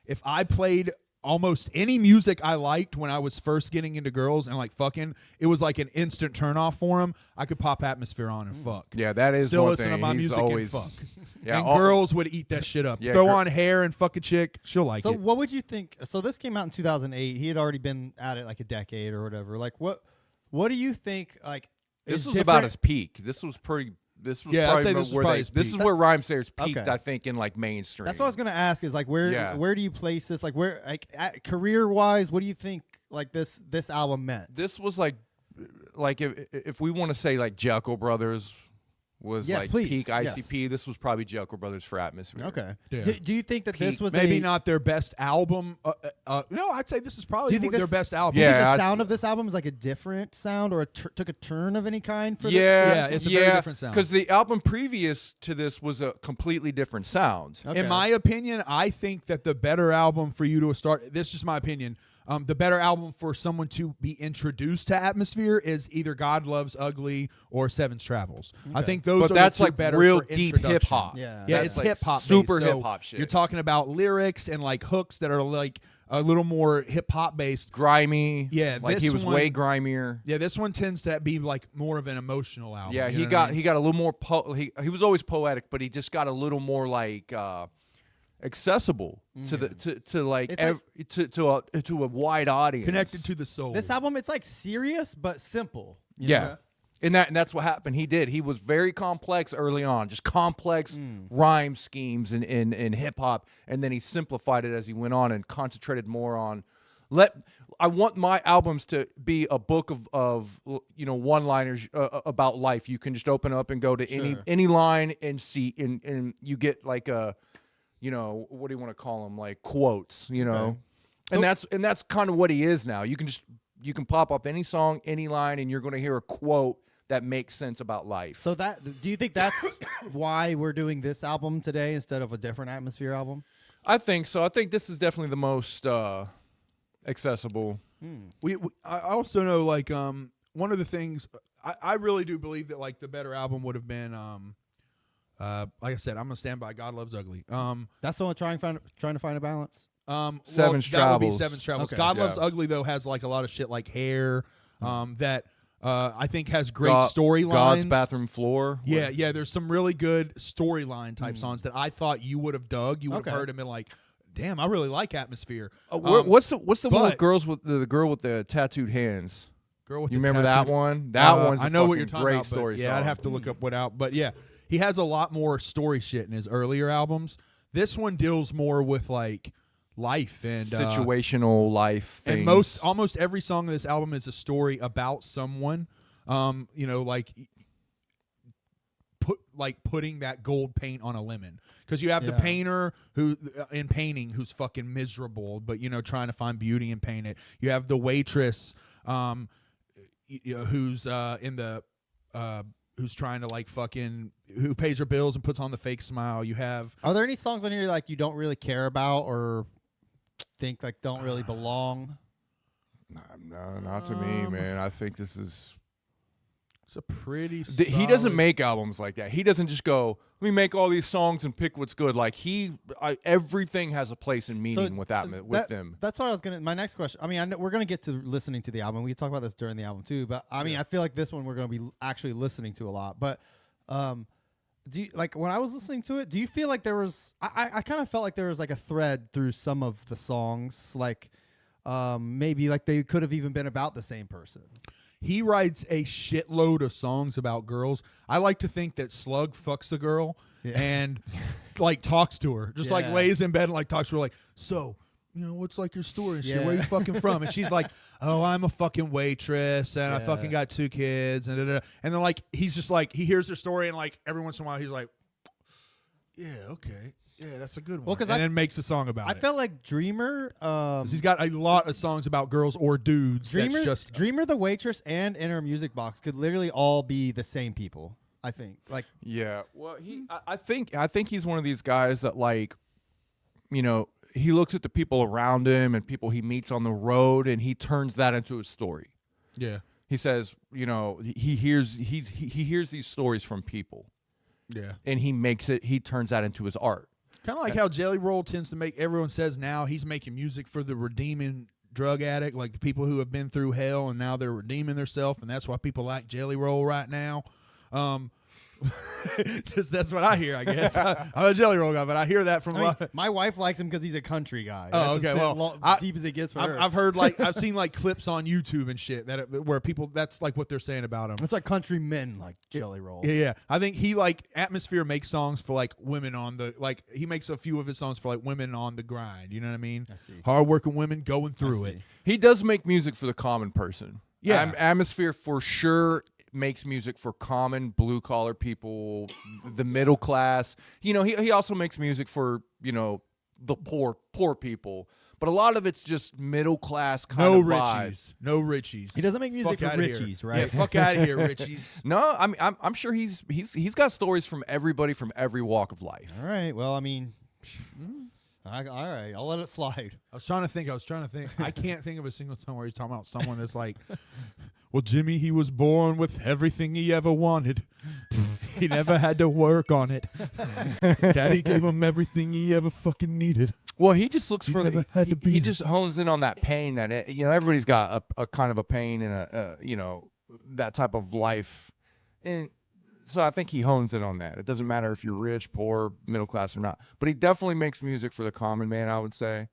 if I played almost any music I liked when I was first getting into girls and like fucking, it was like an instant turn off for them. I could pop Atmosphere on and fuck. Yeah, that is Still one listen thing. to my He's music always, and fuck. Yeah, And all- girls would eat that shit up. Yeah, Throw on hair and fuck a chick, she'll like So it. what would you think? So this came out in 2008. He had already been at it like a decade or whatever. Like what do you think? Like This is was about different- his peak. This was pretty. This was Yeah, I'd probably say this was where probably they, his this is peak. where Rhymesayers peaked. Okay. I think in like mainstream. That's what I was gonna ask. Is like where Yeah. where do you place this? Like where career wise, what do you think like this album meant? This was like if we want to say like Jekyll Brothers was Yes, like please. peak Yes. ICP. This was probably Jekyll Brothers for Atmosphere. Okay. Yeah. Do you think that this Peak. was Maybe not their best album. No, I'd say this is Do probably you think their this- best album. Do you think Yeah, the I'd sound s- of this album is like a different sound or took a turn of any kind for Yeah, it's a very different sound. Because the album previous to this was a completely different sound. Okay. In my opinion, I think that the better album for you to start, this is just my opinion, the better album for someone to be introduced to Atmosphere is either God Loves Ugly or Seven's Travels. I think those But are that's the two like better real for deep introduction. hip-hop. Yeah. Yeah, That's it's like hip hop, super hip-hop shit. You're talking about lyrics and like hooks that are like a little more hip hop based. Grimy. Yeah, like this he was one- way grimier. Yeah, this one tends to be like more of an emotional album. Yeah, you he know what got I mean? he got a little more he was always poetic, but he just got a little more like accessible to the to like It's like- to a wide audience. connected to the soul. This album, it's like serious but simple. you Yeah. know? And that's what happened. He did. He was very complex early on, just complex rhyme schemes in hip hop, and then he simplified it as he went on and concentrated more on. I want my albums to be a book of one-liners about life. You can just open up and go to any line and see, and you get like a, what do you want to call them, like quotes, and that's kind of what he is now. You can pop up any song, any line, and you're going to hear a quote that makes sense about life. So do you think that's why we're doing this album today instead of a different Atmosphere album? I think so. I think this is definitely the most accessible. I also know like one of the things I really do believe that like the better album would have been like I said, I'm gonna stand by God Loves Ugly. That's the one trying to find a balance. Seven's that would be Travels. Seven's Travels. Okay. God Yeah. Loves Ugly though has like a lot of shit like Hair that I think has great God's storylines. Bathroom Floor. Yeah. There's some really good storyline type songs that I thought you would have dug. You would Okay. have heard and been like, "Damn, I really like Atmosphere." What's the one with but- girls with the girl with the tattooed hands? Girl with You the remember that tattooed- one? That one's a I know what fucking you're talking great about. But story yeah, I'd song. have to look up what out. But yeah, he has a lot more story shit in his earlier albums. This one deals more with like life and situational life things. and almost every song of this album is a story about someone. Putting that gold paint on a lemon, because you have the Yeah. painter who in painting who's fucking miserable, but trying to find beauty and paint it. You have the waitress who's in the who's trying to like fucking who pays her bills and puts on the fake smile. You have Are there any songs on here like you don't really care about or think like don't really belong? No, not to me, man. I think this is It's a pretty. He doesn't solid- make albums like that. He doesn't just go, let me make all these songs and pick what's good. Like everything has a place and meaning with them. That's what I was gonna. My next question. I mean, I know we're gonna get to listening to the album. We can talk about this during the album too. But I mean, I feel like this one we're gonna be actually listening to a lot. But do you, like when I was listening to it? Do you feel like there was? I kind of felt like there was like a thread through some of the songs, like maybe like they could have even been about the same person. He writes a shitload of songs about girls. I like to think that Slug fucks the girl and like talks to her, just like Yeah. lays in bed and like talks to her, like, so, you know, what's like your story and shit? Where you fucking from? And she's like, oh, I'm a fucking waitress and I fucking got 2 kids and da-da-da. And then like he's just like he hears her story and like every once in a while he's like, yeah, okay. Yeah, that's a good one. Well, 'cause and I- then makes a song about I it. felt like Dreamer. 'Cause he's got a lot of songs about girls or dudes. Dreamer, that's just Dreamer, the waitress, and Inner Music Box could literally all be the same people. I think. Like, Yeah. Well, I think he's one of these guys that like, you know, he looks at the people around him and people he meets on the road and he turns that into a story. yeah. He says, you know, he hears these stories from people Yeah. and he turns that into his art. Kind of like how Jelly Roll tends to make, everyone says now he's making music for the redeeming drug addict, like the people who have been through hell and now they're redeeming themselves, and that's why people like Jelly Roll right now. Just that's what I hear, I guess. I'm a Jelly Roll guy, but I hear that from a I mean, lot. my wife likes him because he's a country guy. Oh, That's okay. as Well, I- deep as it gets for her. I've heard like I've seen like clips on YouTube and shit where people that's like what they're saying about him. It's like country men like Jelly Roll. Yeah. I think he like Atmosphere makes songs for like women on the like he makes a few of his songs for like women on the grind. You know what I mean? I see. Hardworking women going through it. He does make music for the common person. Yeah. Atmosphere for sure makes music for common blue collar people, the middle class. You know, he also makes music for, you know, the poor people. But a lot of it's just middle class kind No of vibes. Richies. No Richies. He doesn't make music Fuck for outta here. Richies, right? Yeah, fuck out of here, Richies. No, I mean I'm sure he's got stories from everybody from every walk of life. All right. Well, I mean, all right. I'll let it slide. I was trying to think. I can't think of a single time where he's talking about someone that's like, well, Jimmy, he was born with everything he ever wanted. He never had to work on it. Daddy gave him everything he ever fucking needed. Well, he just looks for never had to be he there. just hones in on that pain that you know everybody's got a kind of a pain and a you know that type of life, and so I think he hones in on that. It doesn't matter if you're rich, poor, middle class or not, but he definitely makes music for the common man. I would say.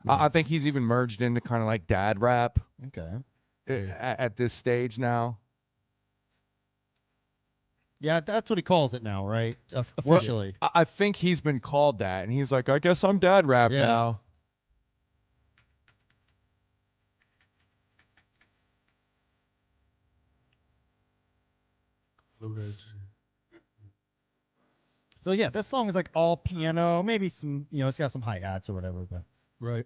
I think he's even merged into kind of like dad rap Okay. at this stage now. Yeah, that's what he calls it now, right? Officially. I think he's been called that, and he's like, I guess I'm dad rap Yeah. now. So yeah, this song is like all piano, maybe some, you know, it's got some hi-hats or whatever, but Right.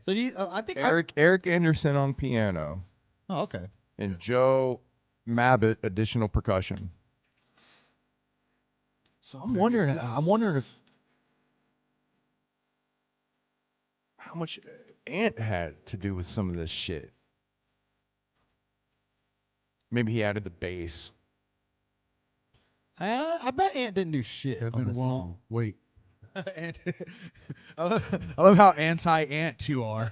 so do you, I think Eric Anderson on piano oh, okay. and Joe Mabbitt additional percussion. So I'm wondering if how much Ant had to do with some of this shit. Maybe he added the bass. I bet Ant didn't do shit on this song. Wait. I love how anti-ant you are.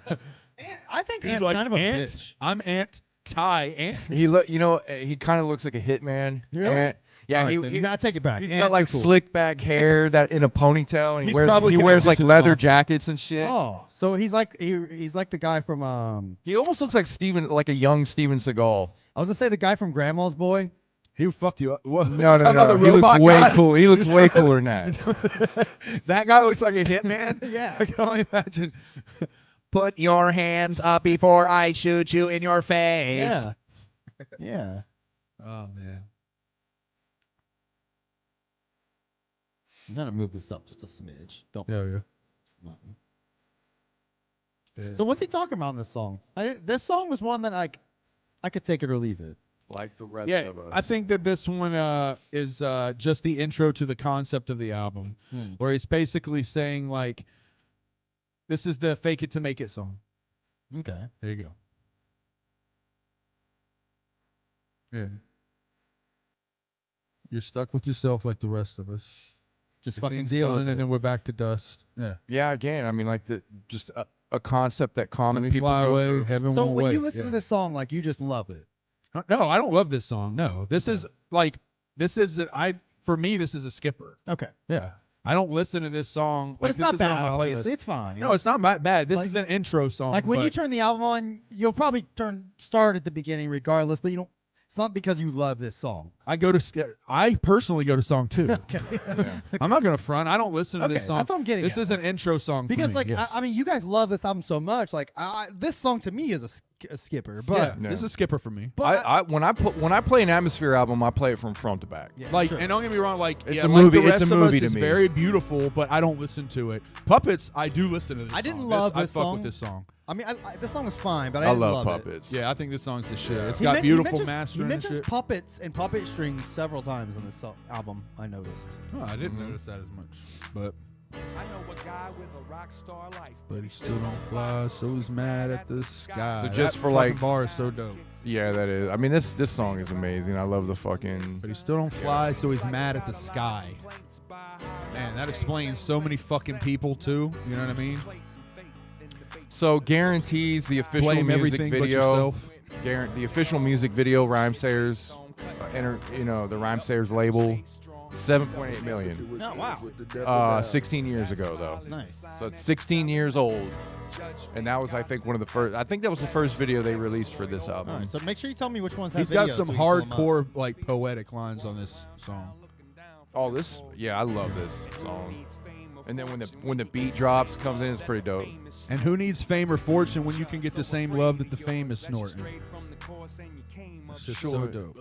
I think He's Ant's like, kind of a "Ant? bitch. I'm anti-ant. He he kind of looks like a hitman. Really? Ant. Yeah, All right, then, I take it back. he's Ant, got like you're cool. slick back hair that in a ponytail, and He's probably he wears connected like to the leather mafia. jackets and shit. Oh, so he's like the guy from He almost looks like like a young Steven Seagal. I was gonna say the guy from Grandma's Boy. He fucked you up. What? No, Talking about the He looks robot way guy? cool. He looks way cooler than that. That guy looks like a hitman. Yeah. I can only imagine. Put your hands up before I shoot you in your face. Yeah. Yeah. Oh man. I'm gonna move this up just a smidge. Don't. Yeah. So what's he talking about in this song? This song was one that I could take it or leave it. Like the rest Yeah, of us. I think that this one is just the intro to the concept of the album, where he's basically saying like, This is the Fake It to Make It song. Okay. There you go. Yeah. You're stuck with yourself like the rest of us. Just Your fucking thing's deal done, with and it. then we're back to dust. Yeah. Yeah, again, I mean, like just a concept that common Let me people fly go away, through. heaven So won't when wait. you listen Yeah. to this song, like you just love it. No, I don't love this song. No, this is like for me this is a skipper. Okay. Yeah, I don't listen to this song. But like, it's this not isn't bad, on my obviously. playlist. It's fine. No, it's not bad. This Like- is an intro song. like when you but turn the album on, you'll probably start at the beginning regardless, but you don't. It's not because you love this song. I personally go to song 2. Okay. I'm not gonna front. I don't listen to Okay, this song. that's what I'm getting This at. is an intro song Because for me, like yes. I mean, you guys love this album so much. Like This song to me is a skipper, but Yeah, No. this is a skipper for me. but When I play an Atmosphere album, I play it from front to back. yeah, Like, sure. and don't get me wrong, like, It's yeah, a like movie- the it's rest a of us movie to is me. very beautiful, but I don't listen to it. Puppets, I do listen to this I didn't song. love I this fuck song. with this song. I mean, this song was fine, but I I didn't love love it. Puppets. Yeah, I think this song's the shit. It's He got men- beautiful mentions, mastering He and mentions shit. puppets and puppet strings several times on this album. I noticed. Oh, I didn't notice that as much, but I know a guy with a rock star life, but he still don't fly, so he's mad at the sky. So just That for, fucking like- bar is so dope. Yeah, that is. I mean, this song is amazing. I love the fucking. But he still don't fly, so he's mad at the sky. Man, that explains so many fucking people too. You know what I mean? So guarantees the official Blame music everything but video. yourself. The official music video, Rhymesayers, the Rhymesayers label, 7.8 million. Oh wow, 16 years ago though. nice. So it's 16 years old, and that was I think one of the first. I think that was the first video they released for this album. All right, so make sure you tell me which ones have He's got videos some so we can pull 'em up. hardcore, like, poetic lines on this song. Oh, this, yeah, I love this song. And then when the beat drops, comes in, it's pretty dope. And who needs fame or fortune when you can get the same love that the fame is snorting? It's just so dope.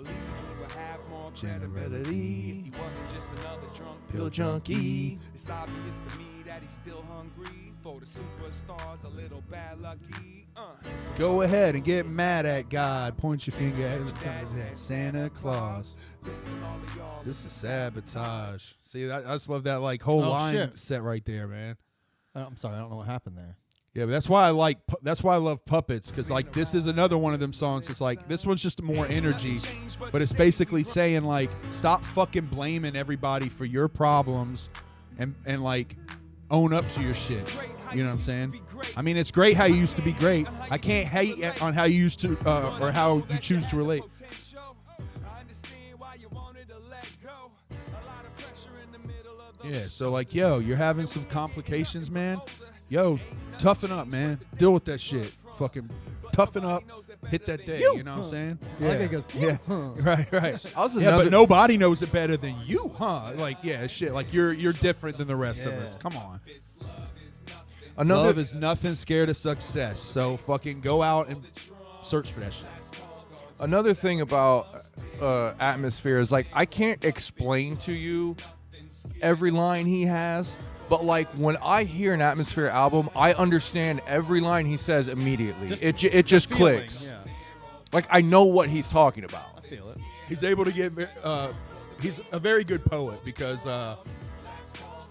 Generality, pill junkie. It's obvious to me that he's still hungry for the superstars, a little bad lucky. Go ahead and get mad at God. Point your finger at Santa Claus. This is sabotage. See, I just love that like whole Oh, line shit. set right there, man. I'm sorry, I don't know what happened there. Yeah, but that's why I love Puppets, because like this is another one of them songs. It's like this one's just more energy, but it's basically saying like stop fucking blaming everybody for your problems, and like own up to your shit. You know what I'm saying? I mean, it's great how you used to be great. I can't hate on how you used to or how you choose to relate. Yeah, so like, yo, you're having some complications, man. Yo, toughen up, man. Deal with that shit. Fucking toughen up. Hit that day. You know what I'm saying? I like it goes, yeah. Right. Also Yeah, another- but nobody knows it better than you, huh? Like, yeah, shit. Like you're different than the rest of us. Come on. Love is nothing, scared of success. So fucking go out and search for that shit. Another thing about Atmosphere is like I can't explain to you every line he has, but like when I hear an Atmosphere album, I understand every line he says immediately. It just Feeling, clicks. Yeah, Like I know what he's talking about. I feel it. He's able to get. He's a very good poet because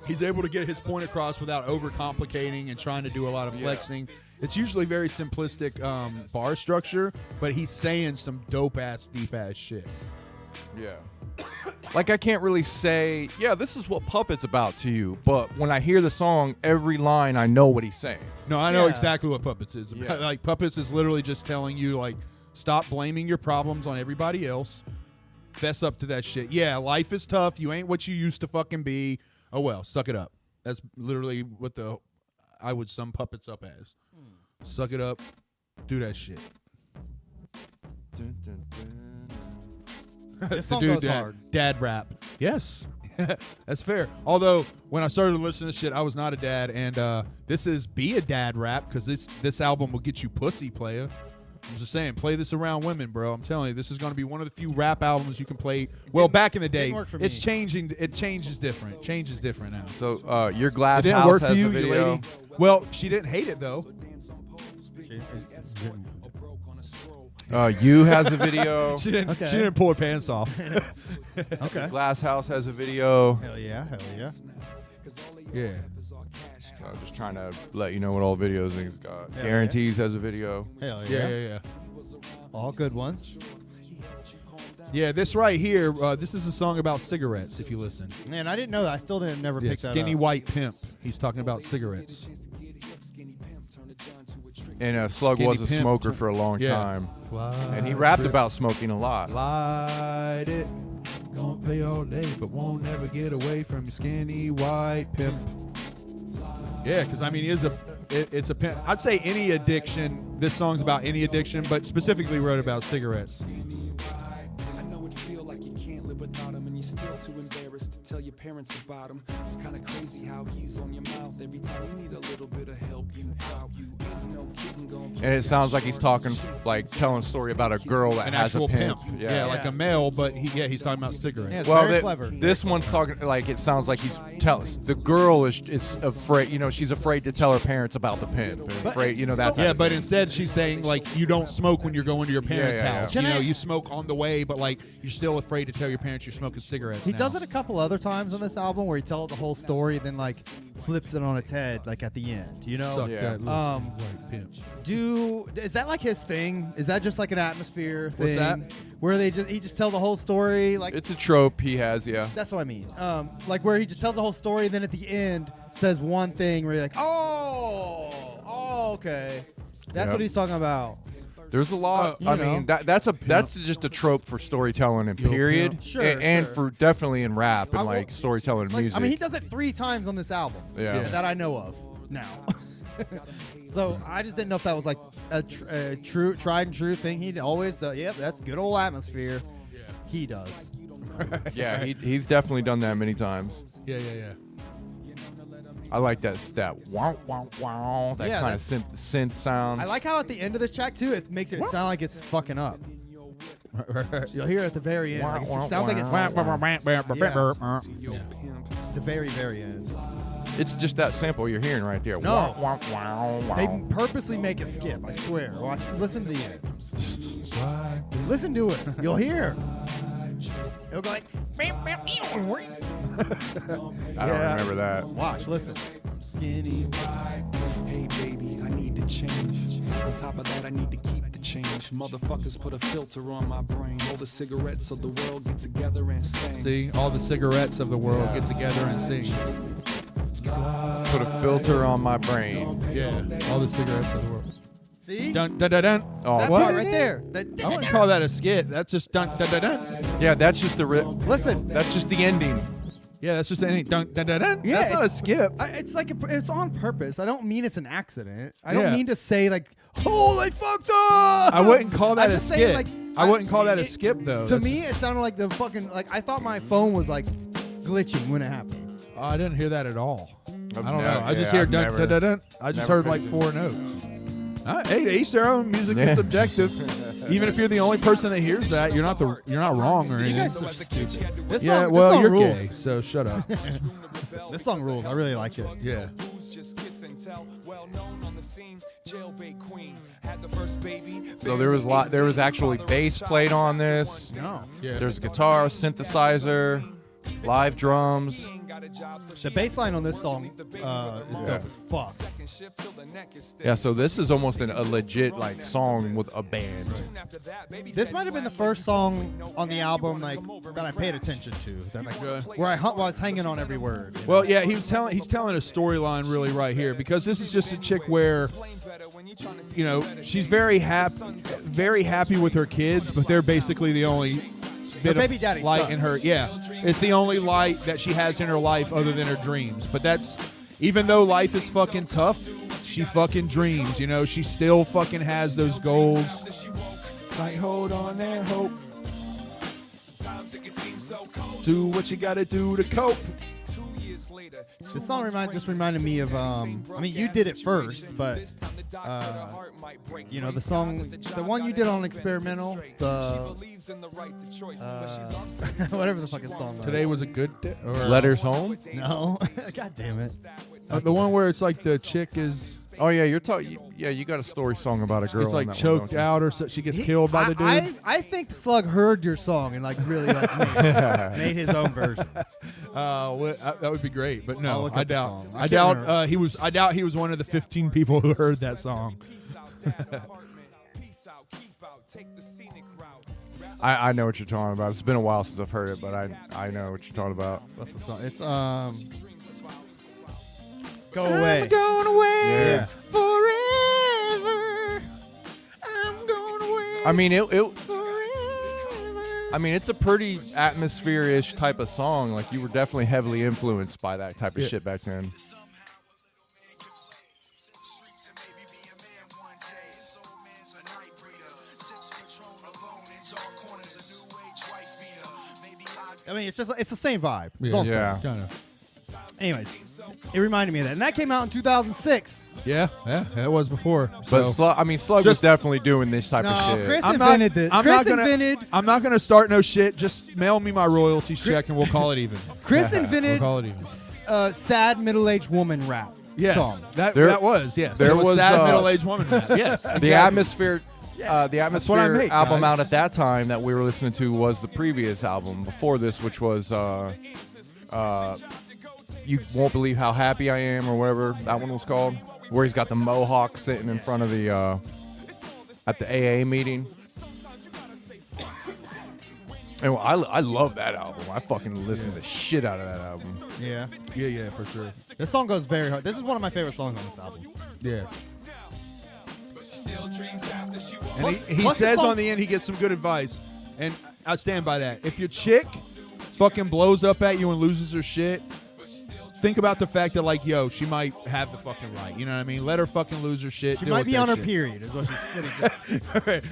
he's able to get his point across without overcomplicating and trying to do a lot of flexing. It's usually very simplistic bar structure, but he's saying some dope ass, deep ass shit. Yeah. Like I can't really say, yeah, this is what Puppet's about to you, but when I hear the song, every line I know what he's saying. No, I know Yeah. exactly what Puppets is. Yeah. Like Puppets is literally just telling you like stop blaming your problems on everybody else. Fess up to that shit. Yeah, life is tough. You ain't what you used to fucking be. Oh well, suck it up. That's literally what I would sum Puppets up as. Suck it up. Do that shit. This song Dude, goes hard. Dad rap. Yes. That's fair. Although when I started listening to shit, I was not a dad, and this is be a dad rap because this album will get you pussy, player. I'm just saying, play this around women, bro. I'm telling you, this is going to be one of the few rap albums you can play. Well, back in the day, didn't work for it's me. changing. It changes different. Changes different now. So your It Glass didn't House work for has you, a you video. lady. Well, she didn't hate it though. You has a video. She didn't. Okay. She didn't pull her pants off. Okay. Glass House has a video. Hell yeah, hell yeah. Yeah. Just trying to let you know what all videos niggas got. Hell Guarantees has a video. Hell Yeah. All good ones. Yeah, this right here, this is a song about cigarettes, if you listen. Man, I didn't know that. I still didn't never Yeah, pick that Skinny up. White Pimp. He's talking about cigarettes. And Slug Skinny was a Pimp. smoker for a long Yeah. time. And he rapped about smoking a lot. Light it. Gonna play all day, but won't ever get away from your skinny white pimp. Yeah, because I mean, it's a pimp. I'd say any addiction. This song's about any addiction, but specifically wrote about cigarettes. I know it feel like you can't live without him, and you're still too embarrassed to tell your parents about him. It's kind of crazy how he's on your mouth every time you need a little bit of help. You out, you ain't no kidding going. And it sounds like he's talking, like telling a story about a girl that An has actual a pimp. Yeah, like a male, but he's talking about cigarettes. Yeah, it's Well, very clever. this one's talking like it sounds like he's telling the girl is afraid. You know, she's afraid to tell her parents about the pimp. And afraid, you know, that's Yeah, but instead she's saying like you don't smoke when you're going to your parents' yeah. house. Can You know, I- you smoke on the way, but like you're still afraid to tell your parents you're smoking cigarettes. He now. does it a couple other times on this album where he tells the whole story, then like flips it on its head, like at the end. You know? Suck Yeah. that little Um, white pimp. Is that like his thing? Is that just like an atmosphere thing? What's that? Where he just tells the whole story, like it's a trope he has. Yeah. that's what I mean. Like where he just tells the whole story, then at the end says one thing where you're like, oh, okay, that's Yep. what he's talking about. There's a lot. You I know. mean, that's just a trope for storytelling and Yo, period. pimp. Sure, and sure. for definitely in rap and I will- like storytelling and Like, music. I mean, he does it 3 times on this album. Yeah. That I know of now. So I just didn't know if that was like a true, tried and true thing. He'd always do. Yep, that's good old atmosphere. Yeah. He does. yeah, he's definitely done that many times. Yeah. I like that step. Wow, wow, wow. That Yeah, kind of synth sound. I like how at the end of this track too, it makes it sound like it's fucking up. You'll hear it at the very end. Like, it sounds like it's the very, very end. It's just that sample you're hearing right there. No. Wow, wow, wow, They wow. purposely make it skip. I swear. Watch. Listen to the end. Listen to it. You'll hear. It'll go like. I don't Yeah. remember that. Watch. Listen. Skinny. Hey baby, I need to change. On top of that, I need to keep the change. Motherfuckers put a filter on my brain. All the cigarettes of the world get together and sing. See, all the cigarettes of the world get together and sing. Put a filter on my brain. Yeah, all the cigarettes of the world. See? Dun dun dun dun. Oh, That what? part right there. I wouldn't call that a skit. That's just dun dun dun dun. Yeah, that's just the Listen. that's just the ending. Yeah, that's just any dun dun dun dun. Yeah, That's not a skip. It's like it's on purpose. I don't mean it's an accident. I don't Yeah. mean to say like, oh, they fucked up. I wouldn't call that I'm a just saying, skit. like, I wouldn't call that a it- skip though. To That's- me, it sounded like the fucking like I thought my phone was like glitching when it happened. Oh, I didn't hear that at all. I don't know. never- I just yeah, hear I've dun never- dun dun dun. I just never heard like heard 4 notes. Hey, to each their own. Music Yeah. is subjective. Even if you're the only person that hears that, you're not wrong or anything. guys are stupid. This Yeah, song, well, this song you're rules. gay, so shut up. This song rules. I really like it. Yeah. Just kiss and tell, well known on the scene, jailbait queen, had the first baby. So there was actually bass played on this. No. Yeah. There's guitar, synthesizer, live drums. The bass line on this song is dope as fuck. Yeah, so this is almost a legit like song with a band. This might have been the first song on the album like that I paid attention to. That like, where I was hanging on every word. you Well, yeah, he's telling a storyline really right here because this is just a chick where, you know, she's very happy with her kids, but they're basically the only bit baby of daddy light sucks. in her. Yeah, it's the only light that she has in her life other than her dreams. But that's even though life is fucking tough, she fucking dreams. You know, she still fucking has those goals. Like hold on and hope. Do what you gotta do to cope. This song just reminded me of I mean you did it first, but you know the one you did on Experimental, the whatever the fucking song was. Today was a good day. Or, Letters Home. No. God damn it. the one where it's like the chick is Oh yeah, you're talking. Yeah, you got a story song about a girl. It's like on that one, choked don't you? out or so, she gets killed by the dude. I think Slug heard your song and like really like made his own version. That would be great, but I'll no, look I up the doubt. song. I I can't doubt remember. he was. I doubt he was one of the 15 people who heard that song. I know what you're talking about. It's been a while since I've heard it, but I know what you're talking about. What's the song? It's Go Away. I'm going away Yeah. forever. I'm going away. I mean, forever. I mean, it's a pretty atmosphere-ish type of song. Like you were definitely heavily influenced by that type of shit back then. I mean, it's the same vibe. It's all the same. Yeah. Kind of. Anyways, it reminded me of that, and that came out in 2006. Yeah, that was before. But So. Slug was definitely doing this type No, of shit. Chris I'm invented this. I'm Chris not gonna, invented. I'm not gonna start no shit. Just mail me my royalties check and we'll call it even. Chris invented We'll call it even. sad middle-aged woman rap Yes, song. that There- was yes. there It was was, sad middle-aged woman. Rap. Yes, The exactly. atmosphere. The what I atmosphere make, album guys. out at that time that we were listening to was the previous album before this, which was You Won't Believe How Happy I Am or whatever that one was called, where he's got the mohawk sitting in front of the at the AA meeting. And I love that album. I fucking listen to shit out of that album. Yeah. Yeah, for sure. This song goes very hard. This is one of my favorite songs on this album. Yeah. And Plus- he plus the says on song's- the end he gets some good advice, and I stand by that. If your chick fucking blows up at you and loses her shit, think about the fact that like, yo, she might have the fucking right. You know what I mean? Let her fucking lose her shit. She deal might with be that on her shit. period, is what he said. Alright.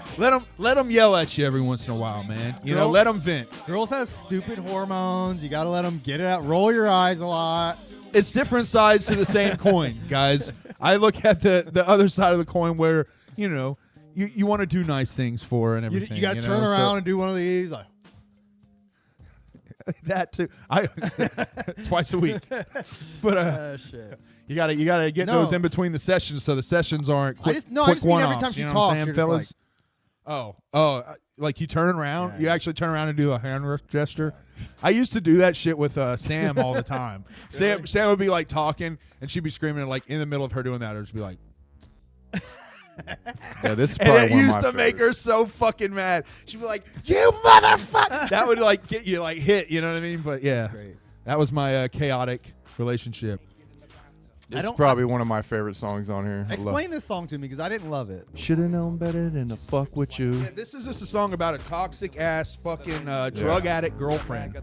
Let them yell at you every once in a while, man. You know, Girl- let them vent. Girls have stupid hormones. You got to let them get it out. Roll your eyes a lot. It's different sides to the same coin, guys. I look at the other side of the coin where, you know, you want to do nice things for her and You, everything. got to turn know, so- around and do one of these. Like, that too. I twice a week. But shit. you gotta get No. those in between the sessions so the sessions aren't quick. I just quick mean every one-offs, time she you know what I'm talks, saying, you're just fellas? Like you turn around, you actually turn around and do a hand gesture. I used to do that shit with Sam all the time. Sam would be like talking, and she'd be screaming, and like in the middle of her doing that, I'd just be like, Yeah, this is and probably it one of used my to make favorites. her so fucking mad. She'd be like, "You motherfucker!" That would like get you like hit. You know what I mean? But yeah, great. that was my chaotic relationship. This is probably one of my favorite songs on here. Explain this song to me because I didn't love it. Should have known better than to fuck with you. Yeah, this is just a song about a toxic ass fucking drug addict girlfriend.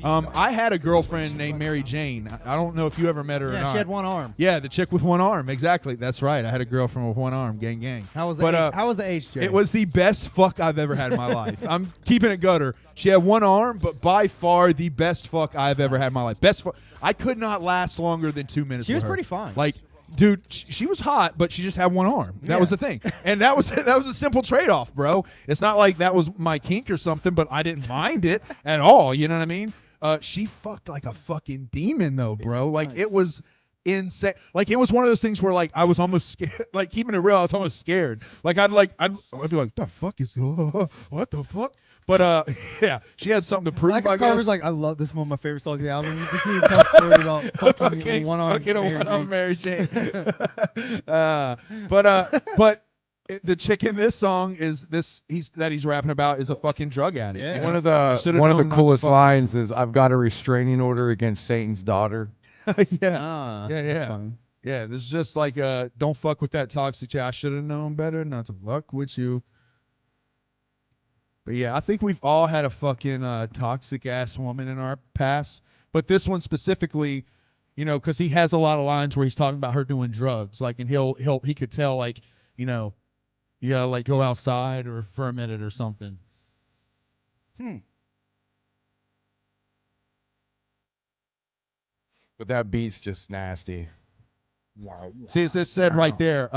I had a girlfriend named Mary Jane. I don't know if you ever met her or Yeah, not. she had one arm. Yeah, the chick with one arm. Exactly. That's right. I had a girlfriend with one arm. Gang, gang. How was the But, age? How was the age, Jerry? It was the best fuck I've ever had in my life. I'm keeping it gutter. She had one arm, but by far the best fuck I've ever had in my life. Best fuck. I could not last longer than 2 minutes. She with was her. pretty fine. Like, dude, she was hot, but she just had one arm. That was the thing, and that was a simple trade off, bro. It's not like that was my kink or something, but I didn't mind it at all. You know what I mean? She fucked like a fucking demon, though, bro. Like it was insane. Like it was one of those things where like I was almost scared. Like keeping it real, I was almost scared. Like I'd be like, the fuck is what the fuck? But yeah, she had something to prove. Michael I Carver's guess. like, I love this one of my favorite songs of the album. You just need to tell a story about fucking one arm. Fucking a one-arm Mary Jane. But the chick in this song is he's rapping about is a fucking drug addict. Yeah. One of the Should've one of the known not to coolest fuck. lines is, "I've got a restraining order against Satan's daughter." yeah. Ah, Yeah. that's fun. Yeah, this is just like don't fuck with that toxic chick. I should have known better not to fuck with you. But yeah, I think we've all had a fucking toxic ass woman in our past. But this one specifically, you know, because he has a lot of lines where he's talking about her doing drugs, like, and he could tell, like, you know, you gotta like go outside or for a minute or something. But that beat's just nasty. See, it said right there.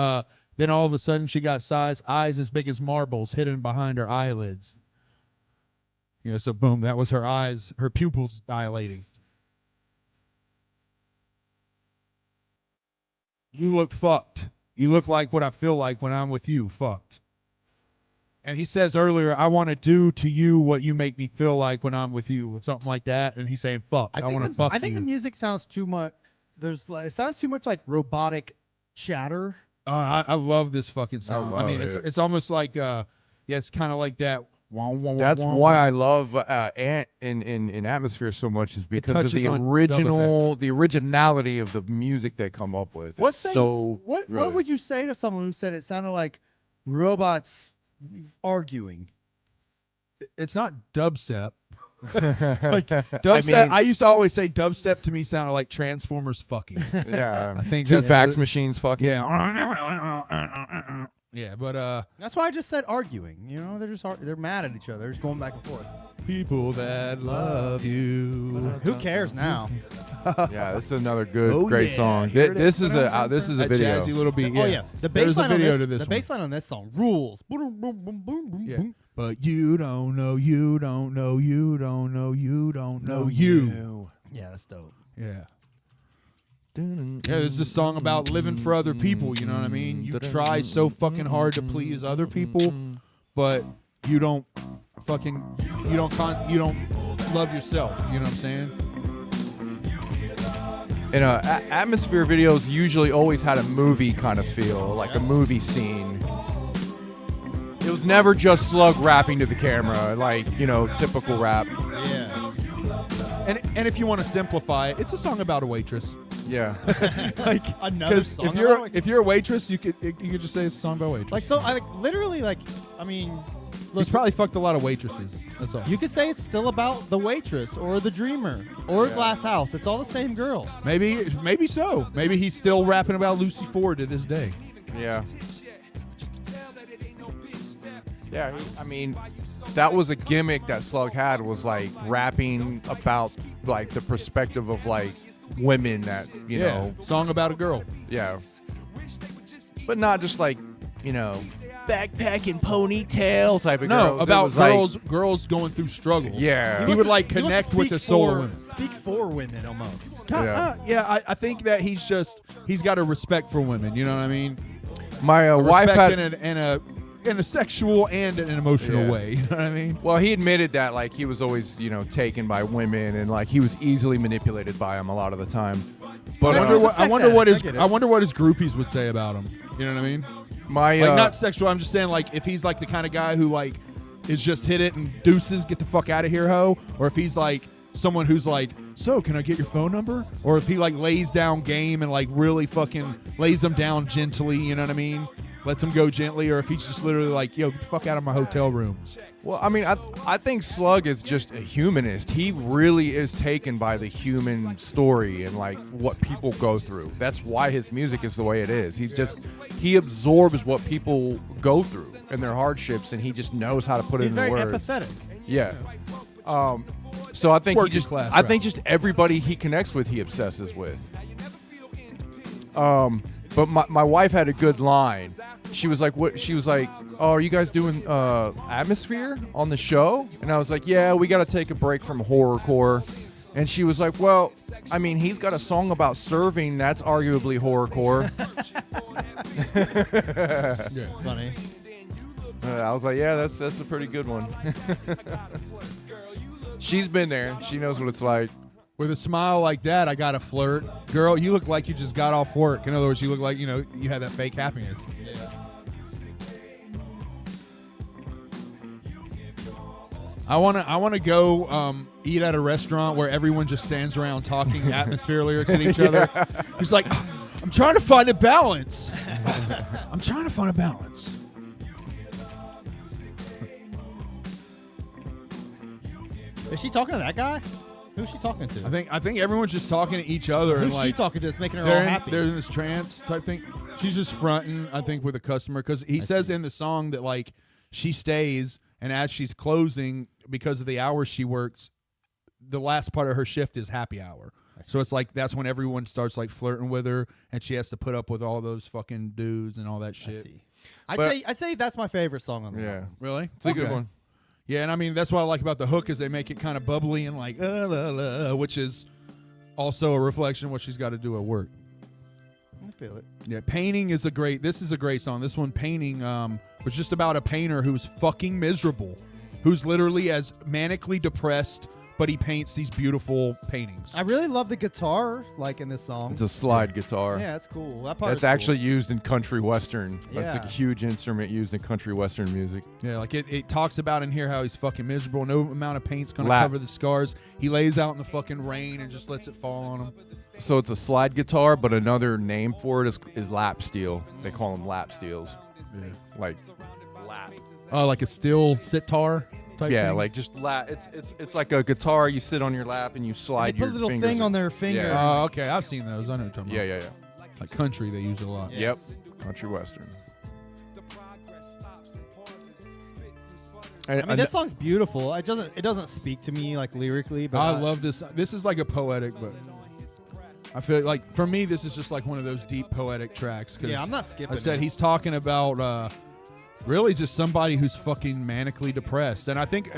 Then all of a sudden she got eyes as big as marbles hidden behind her eyelids. You know, so boom, that was her eyes, her pupils dilating. You look fucked. You look like what I feel like when I'm with you, fucked. And he says earlier, I want to do to you what you make me feel like when I'm with you, or something like that. And he's saying, fuck, I want to fuck I think you. the music sounds too much. It sounds too much like robotic chatter. I love this fucking song. I mean, love it. it's almost like, it's kind of like that. That's why I love Ant in Atmosphere so much, is because of touches the on the originality of the music they come up with. What It's so what really- would you say to someone who said it sounded like robots arguing? It's not dubstep. Like dubstep. I used to always say dubstep to me sounded like Transformers fucking. yeah, I think two that's fax the- machines fucking. Yeah. Yeah, but That's why I just said arguing. You know, they're mad at each other. They're just going back and forth. people that love you. Who cares now? Yeah, this is another good, Oh, great yeah. song. Hear that? This is a That video. jazzy little beat. Yeah. Oh yeah, the There's bass a line on video this. to this The one. bass line on this song rules. Boom, boom, boom, boom, boom, Yeah. boom. But you don't know, you don't know, you don't know, you don't know you. Yeah, that's dope. Yeah. Yeah, it's a song about living for other people, you know what I mean? You try so fucking hard to please other people, but you don't fucking you don't love yourself, you know what I'm saying? And Atmosphere videos usually always had a movie kind of feel, like a movie scene. It was never just Slug rapping to the camera, like, you know, typical rap. Yeah. And if you want to simplify it, it's a song about a waitress. Yeah. Like Another 'cause song if about you're a waitress? if you're a waitress, you could just say it's a song about a waitress. Like so, I literally like. I mean, He's probably fucked a lot of waitresses. That's all. you could say it's still about the waitress or the dreamer or Glass House. It's all the same girl. Maybe so. Maybe he's still rapping about Lucy Ford to this day. Yeah. Yeah, I mean, that was a gimmick that Slug had, was like rapping about like the perspective of like women that, you know, song about a girl. yeah. But not just like, you know, backpacking ponytail type of No, girls. It about was like- girls going through struggles. Yeah. He would like He wants connect to with speak the soul of for- women. Speak for women almost. I think that he's got a respect for women. You know what I mean? My A wife respect had. in a sexual and an emotional Yeah. way. You know what I mean? Well, he admitted that like he was always, you know, taken by women and like he was easily manipulated by them a lot of the time. But I wonder he's a what sex his addict, I get it. wonder what his groupies would say about him. You know what I mean? my Like not sexual. I'm just saying like if he's like the kind of guy who like is just hit it and deuces, get the fuck out of here, ho, or if he's like someone who's like, so can I get your phone number? Or if he like lays down game and like really fucking lays them down gently, you know what I mean? Lets them go gently, or if he's just literally like, yo, get the fuck out of my hotel room. Well, I mean, I think Slug is just a humanist. He really is taken by the human story and like what people go through. That's why his music is the way it is. He absorbs what people go through and their hardships, and he just knows how to put He's it very into words. empathetic. Yeah. So I think Working class I rap. think just everybody he connects with, he obsesses with. But my wife had a good line. She was like, "What?" She was like, "Oh, are you guys doing Atmosphere on the show?" And I was like, "Yeah, we got to take a break from horrorcore." And she was like, "Well, I mean, he's got a song about serving. That's arguably horrorcore." Funny. I was like, "Yeah, that's a pretty good one." She's been there. She knows what it's like. With a smile like that, I got to flirt. Girl, you look like you just got off work. In other words, you look like, you know, you had that fake happiness. I wanna go eat at a restaurant where everyone just stands around talking Atmosphere lyrics at each other. He's like, I'm trying to find a balance. I'm trying to find a balance. Is she talking to that guy? Who's she talking to? I think everyone's just talking to each other and Who's like she talking to? That's making her all they're in, happy. they're in this trance type thing. She's just fronting, I think, with a customer because he says in the song that like she stays, and as she's closing because of the hours she works, the last part of her shift is happy hour. So it's like that's when everyone starts like flirting with her, and she has to put up with all those fucking dudes and all that I shit. see. I'd But- say that's my favorite song on the Yeah, album. Really, it's a good one. Yeah, and I mean that's what I like about the hook is they make it kind of bubbly and like la, la, which is also a reflection of what she's got to do at work. feel it. Yeah, Painting is this is a great song. This one, Painting, was just about a painter who's fucking miserable, who's literally as manically depressed, but he paints these beautiful paintings. I really love the guitar, like in this song. It's a slide guitar. Yeah, it's cool. That part. It's is cool. actually used in country western. That's a Yeah. huge instrument used in country western music. Yeah, like it talks about in here how he's fucking miserable. No amount of paint's gonna Lap. cover the scars. He lays out in the fucking rain and just lets it fall on him. So it's a slide guitar, but another name for it is lap steel. They call them lap steels. Yeah. Like lap. Oh, like a steel sitar type Yeah, thing? like just lap. It's like a guitar. You sit on your lap and you slide They put your a little fingers thing in. on their finger. Yeah. Oh, okay. I've seen those. I know what you're talking Yeah, about. yeah, yeah. Like country, they use it a lot. Yep. Country western. I mean, this song's beautiful. It doesn't speak to me like lyrically, but I love this. This is like a poetic, but I feel like for me, this is just like one of those deep poetic tracks. 'Cause Yeah, I'm not skipping I said it. he's talking about really just somebody who's fucking manically depressed, and I think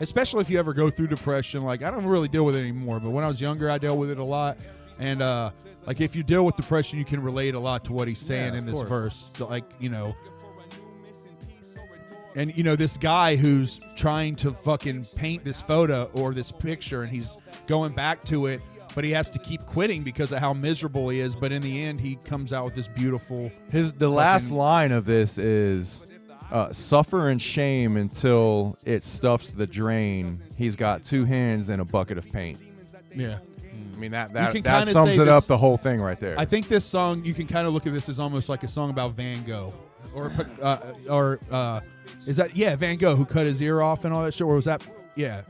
especially if you ever go through depression, like I don't really deal with it anymore, but when I was younger, I dealt with it a lot, and like if you deal with depression, you can relate a lot to what he's saying Yeah, in of this course. verse, like And this guy who's trying to fucking paint this photo or this picture, and he's going back to it, but he has to keep quitting because of how miserable he is. But in the end, he comes out with this beautiful. The last line of this is, "Suffer and shame until it stuffs the drain. He's got 2 hands and a bucket of paint." Yeah. I mean that can that kinda sums say it this- up the whole thing right there. I think this song, you can kind of look at this as almost like a song about Van Gogh, or is that Van Gogh who cut his ear off and all that shit, or was that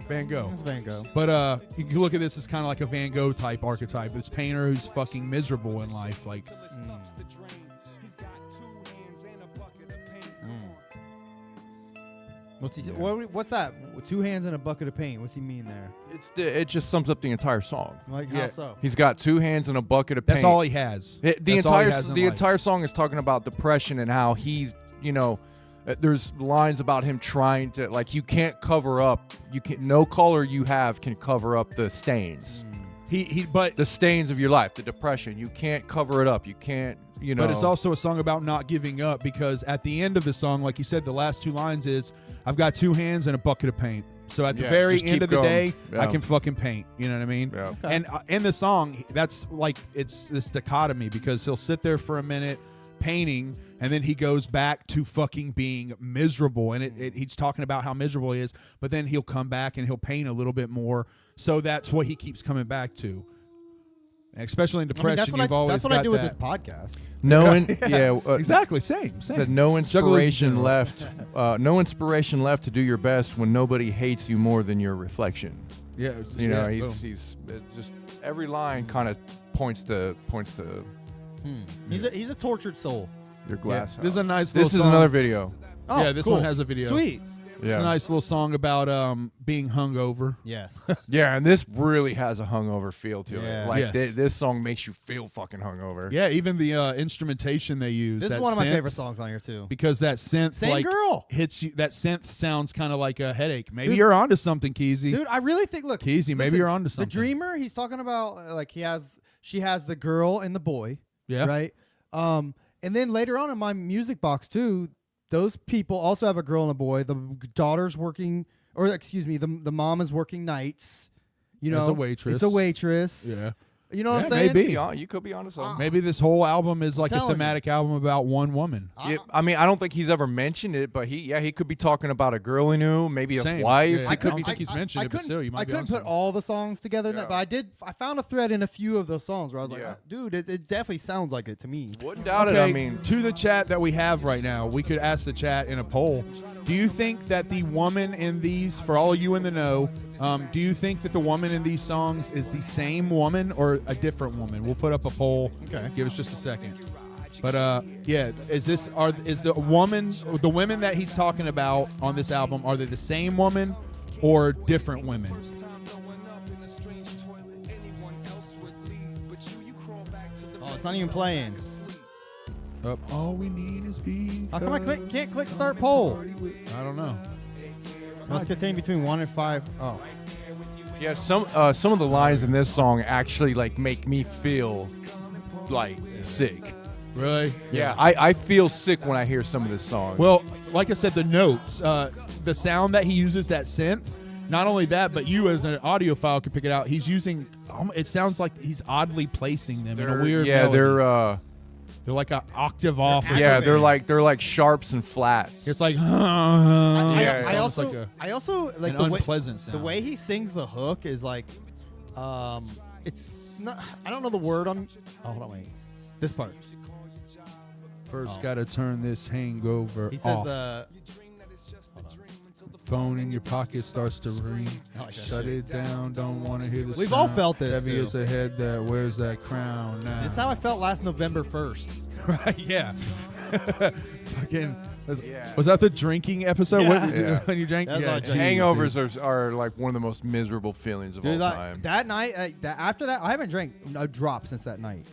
Van Gogh? It's Van Gogh. But you can look at this as kind of like a Van Gogh type archetype. This painter who's fucking miserable in life, like. What's he? What's that? 2 hands and a bucket of paint. What's he mean there? it just sums up the entire song. Like how so? He's got 2 hands and a bucket of paint. That's all he has. The That's all he entire has in the life. entire song is talking about depression and how he's there's lines about him trying to, like, you can't cover up, no color you have can cover up the stains. But the stains of your life, the depression, you can't cover it up. You can't, But it's also a song about not giving up, because at the end of the song, like you said, the last 2 lines is, "I've got 2 hands and a bucket of paint." So at the Yeah, very just end keep of the going. day, Yeah. I can fucking paint. You know what I mean? Yeah. Okay. And in the song, that's like, it's this dichotomy, because he'll sit there for a minute painting, and then he goes back to fucking being miserable, and he's talking about how miserable he is, but then he'll come back and he'll paint a little bit more. So that's what he keeps coming back to. And especially in depression, that's what I do with this that. podcast. Exactly, same. Said no Juggalos in inspiration general. left. No inspiration left to do your best when nobody hates you more than your reflection. Yeah, He's just every line kind of points to He's a tortured soul. your glass. This is a nice This little is song. another video. Oh, Yeah, this cool. one has a video. Sweet. It's a nice little song about being hungover. Yes. Yeah, and this really has a hungover feel to Yeah. it. Like Yes. this song makes you feel fucking hungover. Yeah, even the instrumentation they use. This is that one of my synth, favorite songs on here too. because that synth Same like girl. hits you. That synth sounds kind of like a headache. Maybe Dude. you're onto something, Keezy. Dude, I really think. Look, Keezy, maybe listen, you're onto something. The dreamer, he's talking about like she has the girl and the boy. Yeah. Right. And then later on in my music box too, those people also have a girl and a boy. The daughter's working, or excuse me, the mom is working nights. You know, As a waitress. It's a waitress. Yeah. You know what I'm Yeah, saying? maybe. You could be honest. Maybe this whole album is like a telling you. thematic album about one woman. I mean, I don't think he's ever mentioned it, but he could be talking about a girl he knew, maybe his Same. wife. Yeah, I don't think he's mentioned it, but still, you might I be couldn't onto put something. all the songs together, in that, Yeah. but I found a thread in a few of those songs where I was like, Yeah. dude, it definitely sounds like it to me. Wouldn't doubt it. Okay, I mean, to the chat that we have right now, we could ask the chat in a poll. Do you think that the woman in these, for all you in the know, do you think that the woman in these songs is the same woman or a different woman? We'll put up a poll. Okay. Give us just a second. But is the women that he's talking about on this album, are they the same woman or different women? Oh, it's not even playing. All we need is peace. How come I can't click start poll? I don't know. Must contain between 1 and 5. Oh. yeah, some of the lines in this song actually like make me feel like sick. Really? Yeah, I feel sick when I hear some of this song. Well, like I said, the notes, the sound that he uses, that synth. Not only that, but you as an audiophile can pick it out. He's using. It sounds like he's oddly placing them in a weird. Yeah, melody. They're like an octave off. Yeah, they're like sharps and flats. It's like. I also like like an the unpleasant way, sound. The way he sings the hook is like, it's not. I don't know the word. Oh, hold on, wait. This part. First, gotta turn this hangover He says off. Phone in your pocket starts to ring. like that Shut shit. it down. Don't want to hear the We've sound. all felt this, Heavy too. is a head that wears that crown now. This is how I felt last November 1st. Right? Yeah. Fucking. Was that the drinking episode? Yeah. What, Yeah. when you drank? That's Yeah. all I drank. Hangovers are like one of the most miserable feelings of Dude, all like, time. that night, after that, I haven't drank a drop since that night.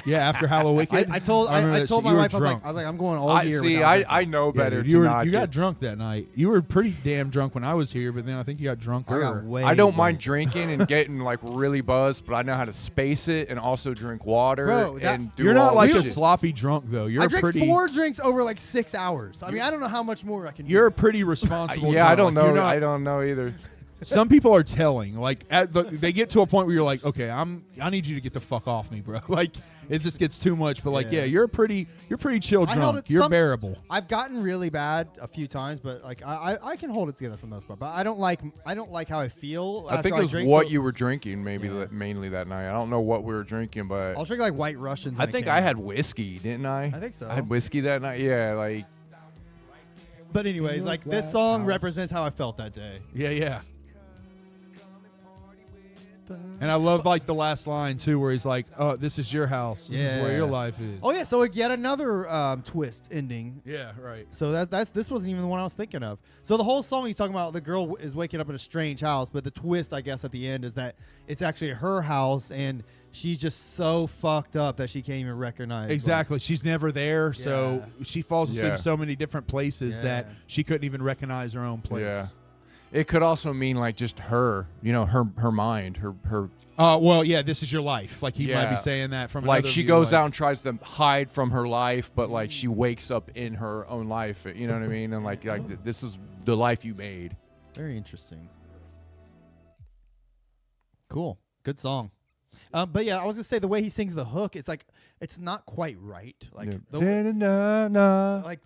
Yeah. After Halloween. I told remember that told shit. my You were wife, I drunk. was like, I'm going all year. See, without drinking. I know Yeah, better dude, to you not got get- drunk that night. You were pretty damn drunk when I was here, but then I think you got drunker. I got way. I don't mind way- drinking and getting like really buzzed, but I know how to space it and also drink water Bro, that- and do You're not all like this a shit. sloppy drunk though. You're I a drank pretty. 4 drinks over like 6 hours. I mean, I don't know how much more I can do. You're a pretty responsible. Yeah, I drunk. don't Like, know. you're not- I don't know either. Some people are telling. Like they get to a point where you're like, okay, I need you to get the fuck off me, bro. Like it just gets too much. But like, yeah, you're pretty chill I held drunk. it You're bearable. I've gotten really bad a few times, but like I can hold it together for the most part. But I don't like how I feel. I after think it was drink, what so you were drinking, maybe mainly that night. I don't know what we were drinking, but I'll drink like White Russians. I in a think can. I had whiskey, didn't I? I think so. I had whiskey that night. Yeah, like But anyways, like this song represents how I felt that day. Yeah, yeah. And I love like the last line too, where he's like, "Oh, this is your house. This is where your life is." Oh yeah, so yet another twist ending. Yeah, right. So that's this wasn't even the one I was thinking of. So the whole song he's talking about the girl is waking up in a strange house, but the twist I guess at the end is that it's actually her house and she's just so fucked up that she can't even recognize. Exactly. She's never there, so she falls asleep Yeah. in so many different places that Yeah. she couldn't even recognize her own place. yeah. It could also mean like just her, her mind, her Well, yeah, this is your life. Like he might be Yeah. saying that from like another she view, goes like- out and tries to hide from her life, but like she wakes up in her own life. You know what I mean? And like this is the life you made. Very interesting. Cool. Good song. But yeah, I was gonna say the way he sings the hook, it's like it's not quite right. Like the way, like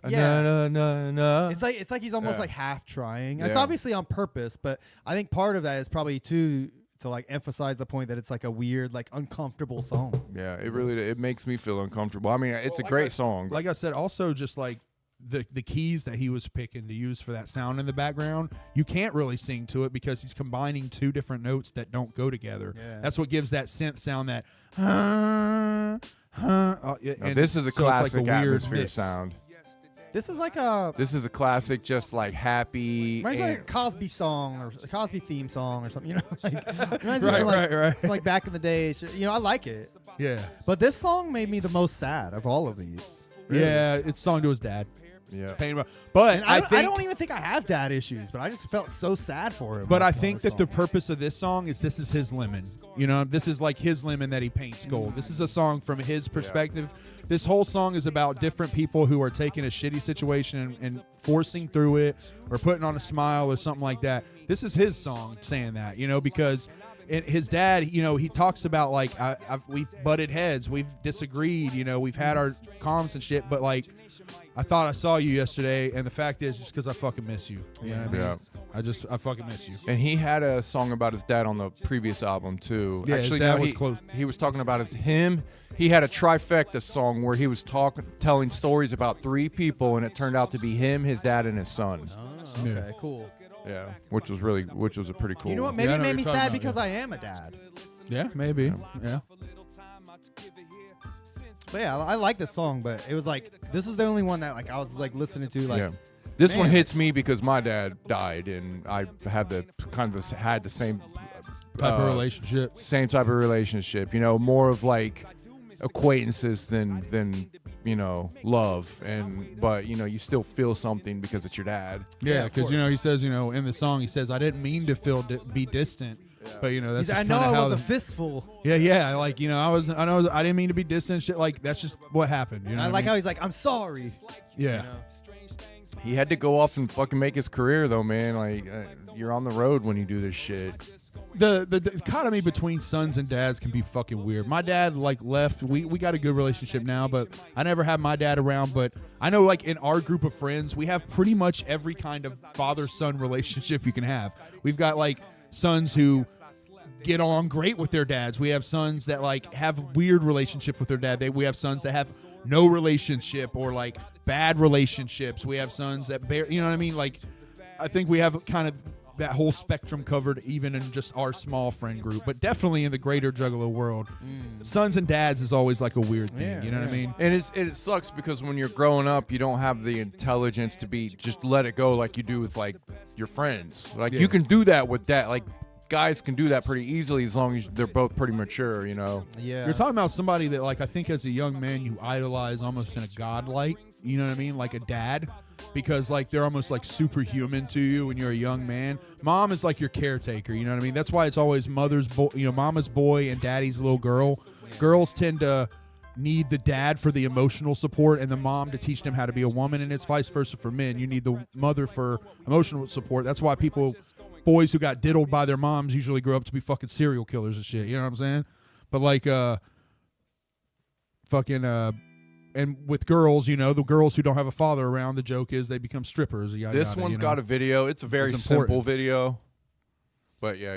yeah, it's like he's almost Yeah. like half trying. It's Yeah. obviously on purpose, but I think part of that is probably to like emphasize the point that it's like a weird, like uncomfortable song. Yeah, it makes me feel uncomfortable. I mean, it's a great song. But Like I said, also just like the keys that he was picking to use for that sound in the background, you can't really sing to it because he's combining 2 different notes that don't go together. Yeah. That's what gives that synth sound that. now, this is a classic atmosphere sound. This is like a This is a classic, just like happy. reminds me of and- like a Cosby song or a Cosby theme song or something. You know, like reminds me Right, of like, right. some, like back in the day. You know, I like it. Yeah. But this song made me the most sad of all of these. Really. Yeah, it's a song to his dad. yeah. Pain about, but And I think I don't even think I have dad issues, but I just felt so sad for him. But I on think this that the song. purpose of this song is this is his lemon. You know, this is like his lemon that he paints gold. This is a song from his perspective. This whole song is about different people who are taking a shitty situation and forcing through it or putting on a smile or something like that. This is his song saying that, you know, because his dad, you know, he talks about like we've butted heads, we've disagreed, you know, we've had our comms and shit, but like I thought I saw you yesterday, and the fact is, just because I fucking miss you. You know what I mean? Yeah. I fucking miss you. And he had a song about his dad on the previous album too. Yeah, his Actually, dad no, was close. he was talking about him. He had a trifecta song where he was telling stories about 3 people, and it turned out to be him, his dad, and his son. Oh, okay, cool. Yeah, which was a pretty cool. You know what? one. Maybe Yeah, I it know made what me you're talking sad about, because yeah. I am a dad. Yeah, maybe. Yeah. But yeah, I like this song, but it was like this is the only one that like I was like listening to like. Yeah. This one man. hits me because my dad died, and I had the same Type of relationship. same type of relationship. You know, more of like acquaintances than you know love, but you know you still feel something because it's your dad. Yeah, of because course. you know he says, you know, in the song he says, "I didn't mean to be distant, But you know, that's He's- just I know kinda I how was a the- fistful. Yeah. Like you know, I know I didn't mean to be distant. Shit, like that's just what happened. You know, I what like mean? how he's like, I'm sorry. Yeah. You know? He had to go off and fucking make his career though, man. Like you're on the road when you do this shit. The dichotomy between sons and dads can be fucking weird. My dad like left. We got a good relationship now, but I never had my dad around. But I know like in our group of friends, we have pretty much every kind of father-son relationship you can have. We've got like sons who get along great with their dads. We have sons that like have weird relationship with their dad. We have sons that have no relationship or like bad relationships. We have sons that you know what I mean? Like I think we have kind of that whole spectrum covered even in just our small friend group, but definitely in the greater Juggalo world. Sons and dads is always like a weird thing. Yeah, you know what I mean? And it sucks because when you're growing up, you don't have the intelligence to be just let it go like you do with like your friends. Like Yeah. you can do that with that. Like guys can do that pretty easily as long as they're both pretty mature, you know. Yeah. You're talking about somebody that like I think as a young man you idolize almost in a godlike, you know what I mean? Like a dad. Because like they're almost like superhuman to you when you're a young man. Mom is like your caretaker, you know what I mean? That's why it's always mama's boy and daddy's little girl. Girls tend to need the dad for the emotional support and the mom to teach them how to be a woman, and it's vice versa for men. You need the mother for emotional support. That's why boys who got diddled by their moms usually grow up to be fucking serial killers and shit. You know what I'm saying? But like and with girls, you know, the girls who don't have a father around, the joke is they become strippers. Yada, This yada, one's you know? got a video. It's a very It's simple important. video. But yeah,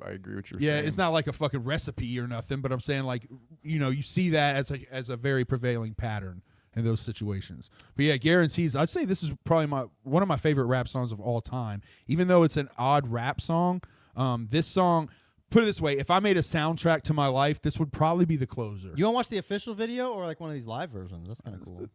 I agree with you. Yeah, it's not like a fucking recipe or nothing, but I'm saying like, you know, you see that as a very prevailing pattern in those situations. But yeah, guarantees. I'd say this is probably one of my favorite rap songs of all time. Even though it's an odd rap song, this song. Put it this way, if I made a soundtrack to my life, this would probably be the closer. You want to watch the official video or like one of these live versions? That's kind of cool.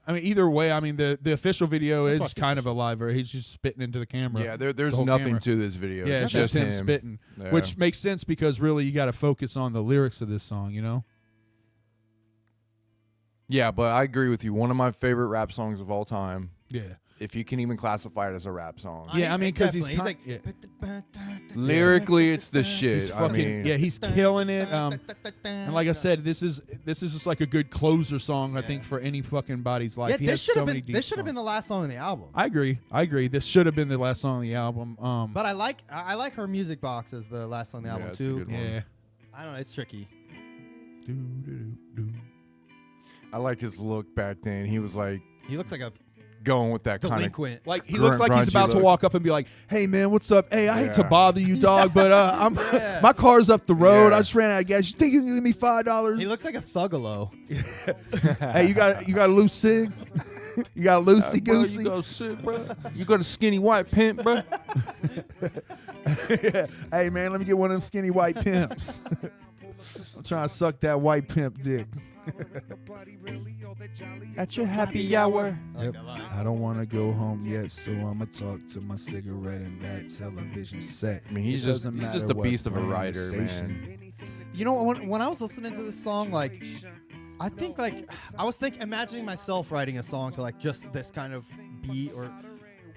I mean, either way, I mean, the official video Let's is watch the kind of a live. He's just spitting into the camera. Yeah, the there's whole nothing camera. to this video. Yeah, it's just him him spitting, Yeah. which makes sense because really you got to focus on the lyrics of this song, you know? Yeah, but I agree with you. One of my favorite rap songs of all time. Yeah. If you can even classify it as a rap song. Yeah, I mean, because he's Definitely. like, Lyrically, it's the shit. he's fucking, he's killing it. And like I said, this is just like a good closer song, I think, for any fucking body's life. Yeah, He this has should so have many been deep this should have songs. been the last song on the album. I agree. This should have been the last song on the album. But I like her music box as the last song on the album it's a too. good one. yeah. I don't know, it's tricky. I liked his look back then. He was like He looks like a going with that kind of delinquent. Like he looks like he's grungy about to look. walk up and be like, "Hey man, what's up? Hey, I hate to Yeah. bother you, dog, but I'm Yeah. my car's up the road. Yeah. I just ran out of gas. You think you can give me $5? He looks like a thuggalo. Hey, you got a loose cig? You got a loosey Bro, goosey? you go sit, bro. You got a skinny white pimp, bro. Hey man, let me get one of them skinny white pimps. I'm trying to suck that white pimp dick. At your happy hour. Yep. I don't want to go home yet, so I'ma talk to my cigarette and that television set. I mean, he's It just doesn't a matter what beast of a brand or writer, station. man. You know, when I was listening to this song, like, I think, like, I was imagining myself writing a song to, like, just this kind of beat, or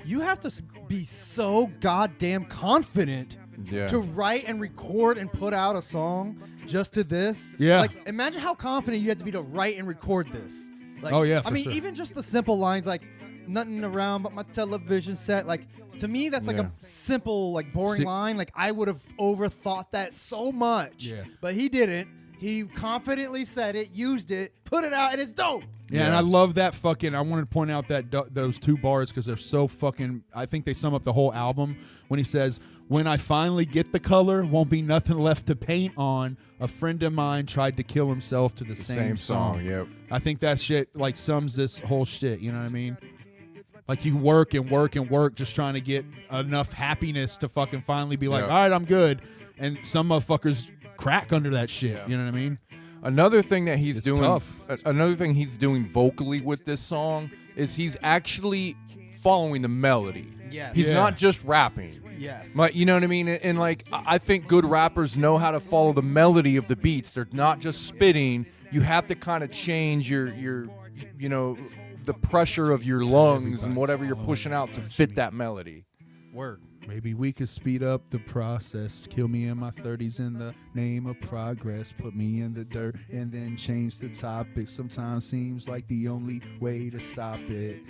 you have to be so goddamn confident Yeah. to write and record and put out a song just to this. Yeah. Like, imagine how confident you have to be to write and record this. Like, Oh, yeah, I for mean, sure. even just the simple lines, like, nothing around but my television set, like, to me, that's like Yeah. a simple, like, boring Si- line. Like, I would have overthought that so much. Yeah. But he didn't. He confidently said it, used it, put it out, and it's dope. Yeah, and I love that fucking. I wanted to point out that those two bars because they're so fucking. I think they sum up the whole album when he says, "When I finally get the color, won't be nothing left to paint on. A friend of mine tried to kill himself to the same song." Yep. I think that shit like sums this whole shit. You know what I mean? Like you work and work and work just trying to get enough happiness to fucking finally be like, Yeah. all right, I'm good. And some motherfuckers crack under that shit. Yeah. You know what I mean? Another thing that he's It's doing, tough. another thing he's doing vocally with this song is he's actually following the melody. Yes. He's Yeah. not just rapping. Yes. Like, you know what I mean? And like, I think good rappers know how to follow the melody of the beats. They're not just spitting. You have to kind of change your, you know, the pressure of your lungs and whatever you're pushing out to fit that melody. Word. Maybe we could speed up the process. Kill me in my 30s in the name of progress. Put me in the dirt and then change the topic. Sometimes seems like the only way to stop it.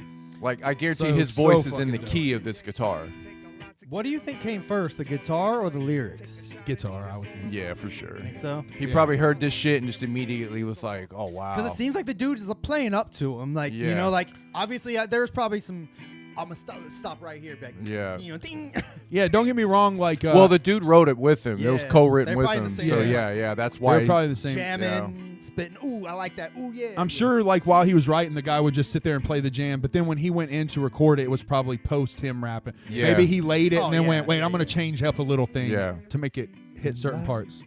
Like, I guarantee So- his so voice is in fucking the dope. key of this guitar. What do you think came first, the guitar or the lyrics? Guitar, I would think. Yeah, for sure. Think so? He Yeah. probably heard this shit and just immediately was like, "Oh wow." Because it seems like the dude is playing up to him. Like, you Yeah. know, like, obviously there's probably some, I'm going to stop right here. Like, Yeah. You know, ding. Yeah, don't get me wrong. Like, well, the dude wrote it with him. It was Yeah, co-written they're with probably him. the same So guy. yeah, that's why. they're probably the same. Jamming, spitting. Ooh, I like that. Ooh, yeah. I'm sure, like, while he was writing, the guy would just sit there and play the jam. But then when he went in to record it, it was probably post him rapping. Yeah. Maybe he laid it Oh, and then yeah, went, wait, yeah, I'm going to change up a little thing Yeah. to make it hit certain parts.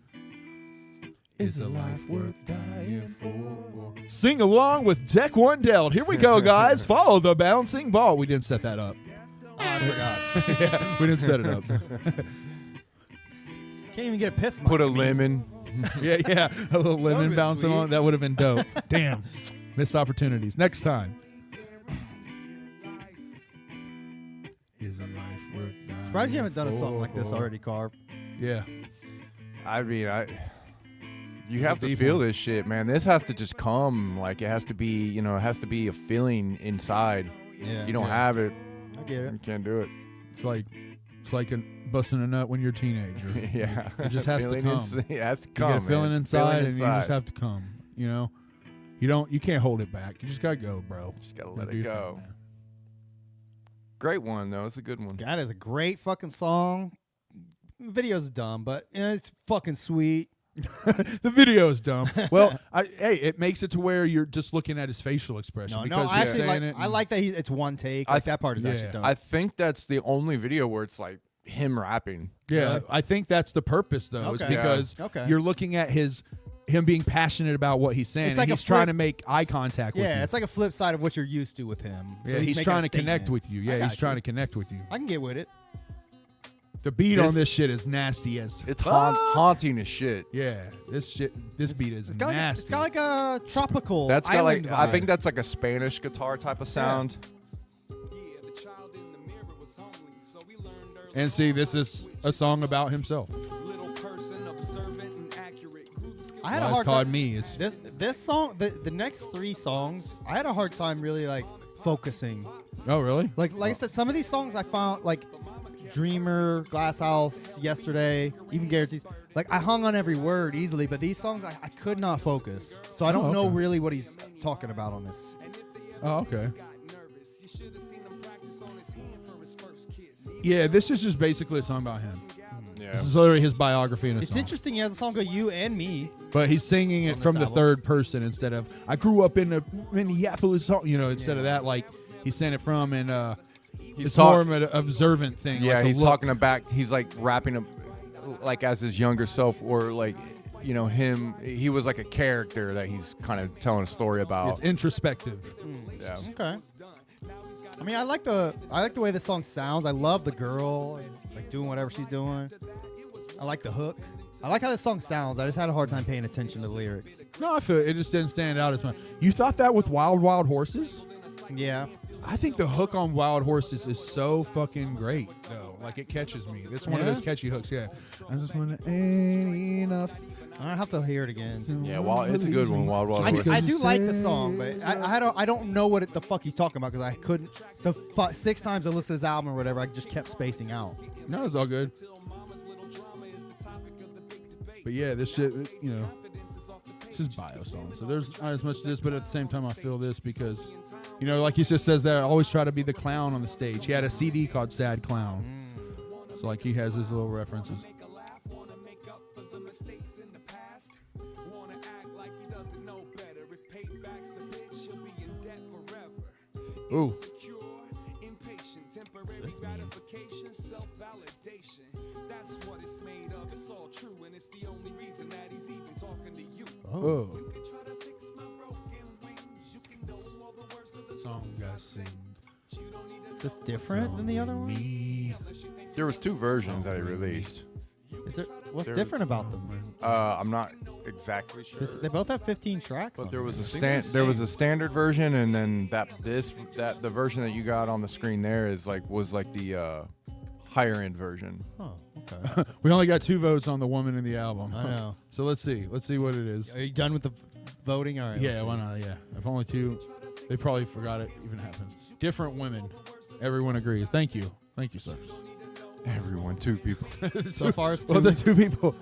Is a life worth dying for? Sing along with Deck One Dealt. Here we go, guys. Follow the bouncing ball. We didn't set that up. Oh, I forgot. Yeah, we didn't set it up. Can't even get a piss. Put a mic. lemon. Yeah. A little lemon been bouncing sweet. on. That would have been dope. Damn. Missed opportunities. Next time. Is a life worth dying Surprised you haven't done a song like this for? already, Carv. Yeah. I mean, you have to deep feel one. this shit, man. This has to just come. Like, it has to be, you know, it has to be a feeling inside. Yeah. You don't have it, I get it. you can't do it. It's like busting a nut when you're a teenager. Yeah, It just has to Feeling come. it has to You come. get a feeling man. inside, Feeling and you just have to come. You know, you can't hold it back. You just gotta go, bro. Just gotta Gotta let do it your thing, go. man. Great one though. It's a good one. That is a great fucking song. Video's dumb, but it's fucking sweet. The video is dumb. Well, hey, it makes it to where you're just looking at his facial expression No, because I he's actually saying like. it. I like that it's one take. I Like, that part is yeah. actually dumb. I think that's the only video where it's like him rapping. Yeah, Really? I think that's the purpose though, is Okay. because Yeah. Okay. you're looking at him being passionate about what he's saying. It's And like a he's trying flip- to make eye contact with you. yeah, it's like a flip side of what you're used to with him. So yeah, he's making trying a to connect statement. with you. I Yeah, got he's trying you. to connect with you. I can get with it. The beat This- on this shit is nasty as It's fuck. haunting as shit. Yeah, this beat is It's got nasty. like a tropical. That's got island like I vibe. think that's like a Spanish guitar type of sound. And see, this is a song about himself. I had Why a it's hard called time. Me. It's This song, the next three songs, I had a hard time really like focusing. oh really? Like I said, some of these songs I found like Dreamer, Glass House, Yesterday, even Guarantees. Like I hung on every word easily, but these songs I could not focus. So I don't know okay. really what he's talking about on this. Oh okay. Yeah, this is just basically a song about him. Yeah. This is literally his biography in a It's song. interesting. He has a song called "You and Me." But he's singing it On from this the album. third person instead of I grew up in Minneapolis, you know, instead of that, like he's saying it from, and it's talk- more of an observant thing. Yeah, like a he's look. talking about he's like rapping like as his younger self, or like, you know, he was like a character that he's kind of telling a story about. It's introspective. Yeah. Okay. I mean, I like the way this song sounds. I love the girl, like doing whatever she's doing. I like the hook. I like how this song sounds. I just had a hard time paying attention to the lyrics. No, I feel it just didn't stand out as much. You thought that with Wild Wild Horses? Yeah. I think the hook on Wild Horses is so fucking great, though. Like it catches me. It's one of Yeah? those catchy hooks. Yeah. I just want to ain't enough. I have to hear it again. Yeah, it's a good one, Wild Wild I Horses. do like the song, but I don't know what the fuck he's talking about because I couldn't. The 6 times I listened to this album or whatever, I just kept spacing out. No, it's all good. But yeah, this shit, you know, it's his bio song. So there's not as much to this, but at the same time, I feel this because, you know, like he just says that I always try to be the clown on the stage. He had a CD called Sad Clown. So, like, he has his little references. Ooh. This mean? Oh. Song I sing. Is this different than the other one? Me. There was 2 versions that he released. Is there? What's There- different about them? I'm not exactly sure. They both have 15 tracks. But on there them. was a standard version, and then the version that you got on the screen there was like the higher end version. Oh, okay. We only got 2 votes on the woman in the album. I know. So let's see. Let's see what it is. Are you done with the voting? All right. Yeah, why not? Yeah. If only 2, they probably forgot it even happens. Different women. Everyone agrees. Thank you. Thank you, sir. Everyone, 2 people. So far, it's Well, two. the 2 people.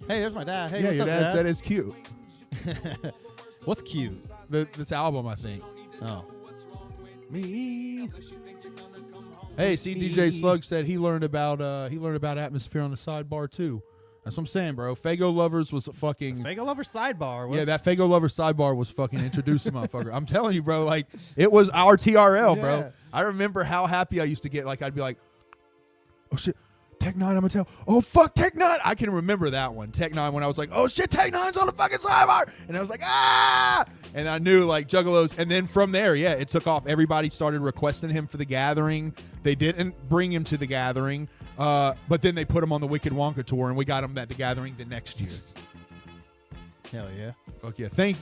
Hey, there's my dad. Hey, Yeah, what's your up, dad said it's cute. What's cute? This album, I think. Oh. Me. Hey, see, DJ Slug said he learned about Atmosphere on the sidebar too. That's what I'm saying, bro. Fago Lovers was a fucking Fago Lover sidebar. Was, yeah. That Fago Lovers sidebar was fucking introduced to motherfucker. I'm telling you, bro. Like it was our TRL, Yeah. bro. I remember how happy I used to get. Like I'd be like, oh shit. Tech Nine, I'm gonna tell. Oh fuck, Tech Nine! I can remember that one. Tech Nine, when I was like, oh shit, Tech Nine's on the fucking sidebar, and I was like, ah! And I knew like Juggalos, and then from there, yeah, it took off. Everybody started requesting him for the gathering. They didn't bring him to the gathering, but then they put him on the Wicked Wonka tour, and we got him at the gathering the next year. Hell yeah. Fuck yeah! Thank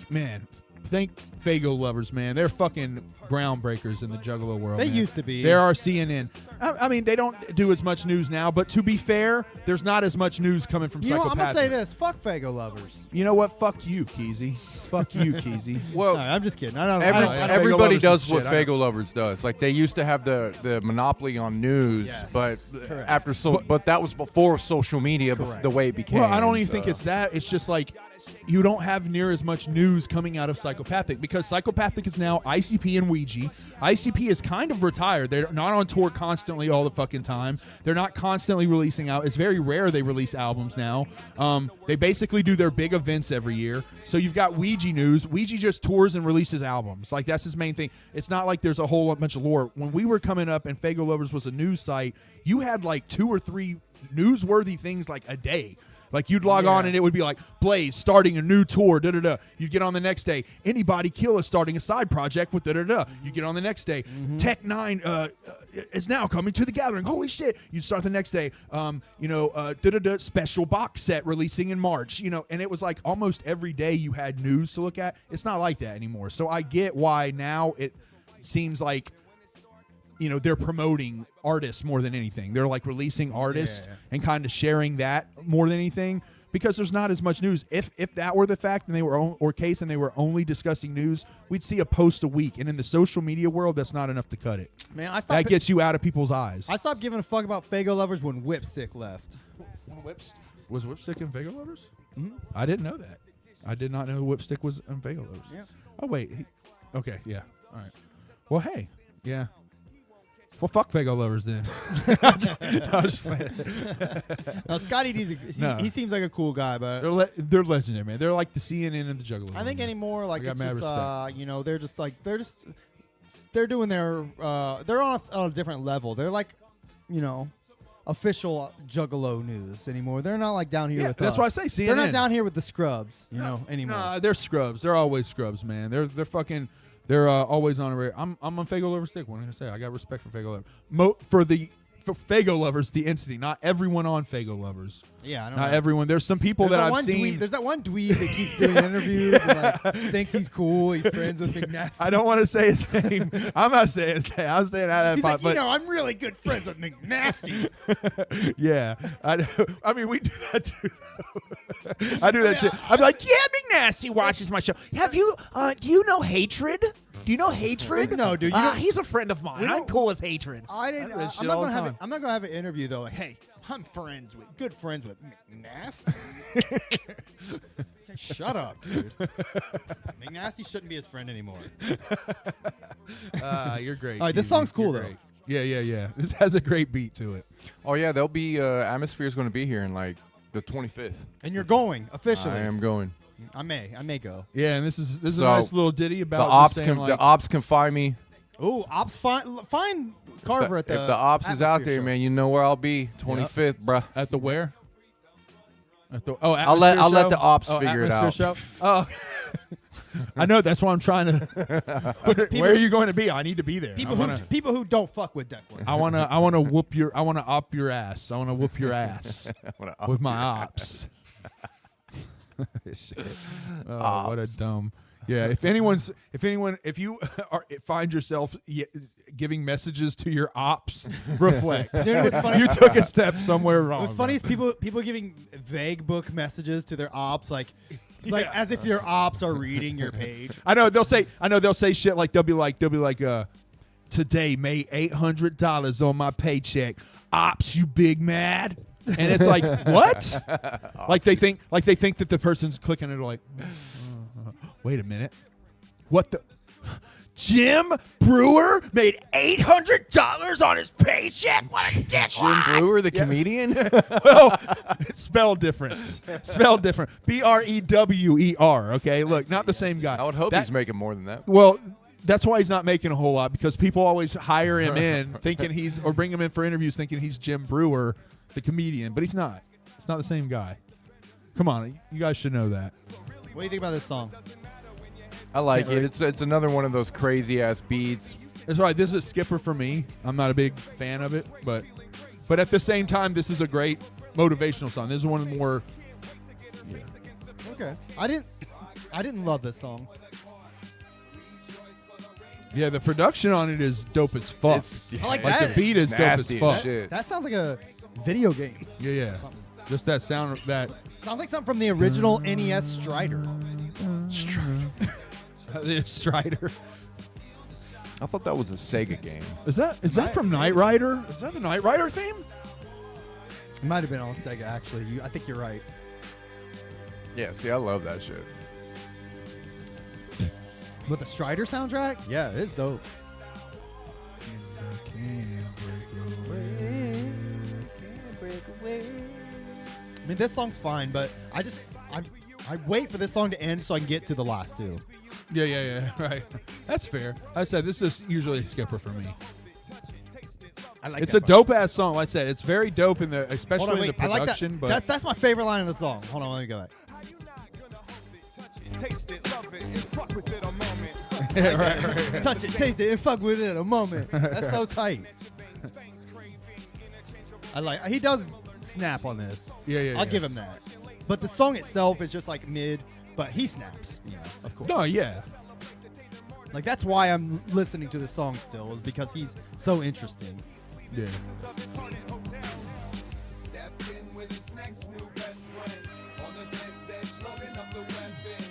Fago Lovers, man. They're fucking groundbreakers in the Juggalo world. They man. used to be. They're our CNN. I mean, they don't do as much news now, but to be fair, there's not as much news coming from You know, what, Psychopathic. I'm gonna say this. Fuck Fago Lovers. You know what? Fuck you, Keezy. Fuck you, Keezy. Well, No, I'm just kidding. I don't. Every- I don't, Fago everybody Lovers does is what shit, I know. Fago Lovers does. Like they used to have the monopoly on news, Yes, but correct. after but that was before social media, Correct. the way it became. Well, I don't even think so. it's that. It's just like you don't have near as much news coming out of Psychopathic because Psychopathic is now ICP and Ouija. ICP is kind of retired. They're not on tour constantly all the fucking time. They're not constantly releasing out. It's very rare they release albums now. They basically do their big events every year. So you've got Ouija news. Ouija just tours and releases albums. Like that's his main thing. It's not like there's a whole bunch of lore. When we were coming up and Fago Lovers was a news site, you had like 2 or 3 newsworthy things like a day. Like you'd log on and it would be like Blaze starting a new tour, da da da. You'd get on the next day. Anybody Kill is starting a side project with da da da. You get on the next day. Tech Nine is now coming to the gathering. Holy shit! You'd start the next day. Da da da special box set releasing in March. You know, and it was like almost every day you had news to look at. It's not like that anymore. So I get why now it seems like, you know, they're promoting artists more than anything. They're like releasing artists and kind of sharing that more than anything because there's not as much news. If that were the fact and they were or case and they were only discussing news, we'd see a post a week. And in the social media world, that's not enough to cut it. Man, I stopped. That gets you out of people's eyes. I stopped giving a fuck about Fago Lovers when Whipstick left. Was Whipstick in Fago Lovers? I didn't know that. I did not know Whipstick was in Fago Lovers. Yeah. Oh wait. Okay. Yeah. All right. Well, hey. Yeah. Well, fuck Fago Lovers then. I was just playing. Now, Scotty D's, No. he seems like a cool guy, but They're legendary, man. They're like the CNN and the Juggalo. I think anymore, like, got it's mad just, respect. you know, they're doing their, they're on a different level. They're like, you know, official Juggalo news anymore. They're not like down here Yeah, with that's us. why I say CNN. They're not down here with the scrubs, you know, anymore. Nah, they're scrubs. They're always scrubs, man. They're fucking. They're always on a rare. I'm on Fago Lovers stick. What am I gonna say? I got respect for Fago Lovers. For Fago Lovers, the entity, not everyone on Fago Lovers. Yeah, I don't Not know. everyone. There's some people There's that that I've one seen. Dweeb, there's that one dweeb that keeps doing interviews and like, thinks he's cool. He's friends with McNasty. I don't want to say his name. I'm not saying his name. I'm staying out of that He's pot, like, but you know, I'm really good friends with McNasty. yeah, I mean, we do that too. I do that shit. I'm like, yeah, McNasty watches my show. Have you? Do you know Hatred? Do you know Hatred? No, dude, you don't- he's a friend of mine. I'm cool with Hatred. I didn't. do that I'm shit not all gonna the have. time. I'm not gonna have an interview though. Like, hey, I'm good friends with McNasty. Okay, shut up, dude. McNasty shouldn't be his friend anymore. You're great. All right, this Keezy. song's cool, You're though. great. Yeah. This has a great beat to it. Oh yeah, they'll be Atmosphere's going to be here in like the 25th. And you're going officially. I am going. I may go. Yeah, and this is So, a nice little ditty The about ops just saying, can like, the ops can find me. Ooh, ops find Carver at the. If the ops is out Atmosphere there, show. man, you know where I'll be. 25th, bruh. at the where? At the I'll let Atmosphere the show? ops Oh, figure it out. Atmosphere show? Oh. I know. That's why I'm trying to. Where are you going to be? I need to be there. People who don't fuck with Declan. I want to whoop your. I want to op your ass. I want to whoop your ass with my ops. Shit. Oh, what a dumb. Yeah, if you find yourself giving messages to your ops, reflect. Dude, what's funny- You took a step somewhere wrong. What's funny bro. is people giving vague book messages to their ops, like as if your ops are reading your page. I know they'll say shit like they'll be like today made $800 on my paycheck. Ops, you big mad? And it's like, what? like they think that the person's clicking it like, wait a minute. What the? Jim Brewer made $800 on his paycheck. What a dick! Jim Brewer, the comedian. Well, it's spelled different. Spelled different. Brewer. Okay, look, not the same guy. I would hope That- he's making more than that. Well, that's why he's not making a whole lot, because people always hire him in thinking or bring him in for interviews thinking he's Jim Brewer, the comedian, but he's not. It's not the same guy. Come on, you guys should know that. What do you think about this song? I like it. It's another one of those crazy ass beats. That's right. This is a skipper for me. I'm not a big fan of it, but at the same time, this is a great motivational song. This is one of the more. Okay, I didn't love this song. Yeah, the production on it is dope as fuck. I like Like that. the beat is dope as Nasty fuck. shit. That sounds like a video game. Yeah. Just that sound of that. Sounds like something from the original NES Strider. The Strider. I thought that was a Sega game. Is that from Knight Rider? Is that the Knight Rider theme? It might have been on Sega, actually. I think you're right. Yeah, see, I love that shit. With the Strider soundtrack? Yeah, it's dope. I mean, this song's fine, but I wait for this song to end so I can get to the last two. Yeah, right. That's fair. I said this is usually a skipper for me. I like It's that a part. dope ass song. Like I said, it's very dope in the, Hold especially on, in the wait. I like production. that. But That's my favorite line in the song. Hold on, let me go back. Taste it, love it, and fuck with it a moment. right. Touch it, taste it, and fuck with it a moment. That's so tight. He does snap on this. Yeah. I'll give him that. But the song itself is just like mid, but he snaps, of course. No, yeah. Like that's why I'm listening to the song still, is because he's so interesting. Yeah.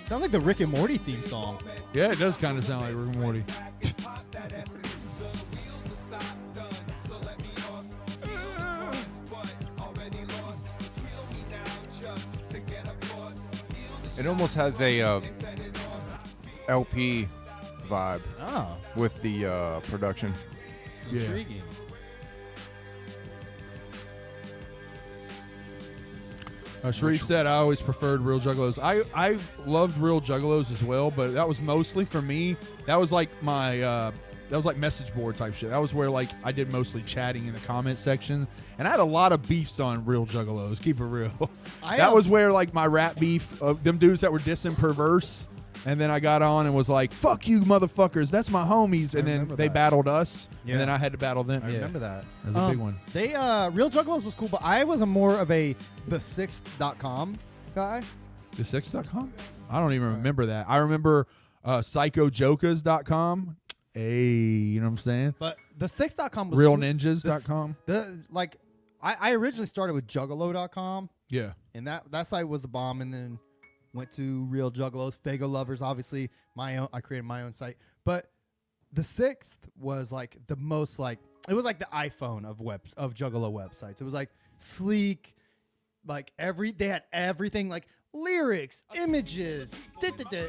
Sounds like the Rick and Morty theme song. Yeah, it does kind of sound like Rick and Morty. It almost has a LP vibe Oh, with the production. Yeah. intriguing. Sharif said I always preferred Real Juggalos. I loved Real Juggalos as well, but that was mostly for me. That was like my that was like message board type shit. That was where like I did mostly chatting in the comment section, and I had a lot of beefs on Real Juggalos. Keep it real. That was where like my rap beef of them dudes that were dissing Perverse, and then I got on and was like, "Fuck you, motherfuckers! That's my homies." And then remember they that. battled us, Yeah. and then I had to battle them. I Yeah. remember that. That was a big one. They Real Juggalos was cool, but I was a more of a the6th.com guy. The6.com? I don't even remember that. I remember psychojokas.com. Hey, you know what I'm saying? But the6th.com was Realninjas.com. I originally started with juggalo.com, Yeah. and that site was the bomb, and then went to Real Juggalos, Fago Lovers, obviously I created my own site. But the 6th was like the most like, it was like the iPhone of Juggalo websites. It was like sleek, like they had everything, like lyrics, images,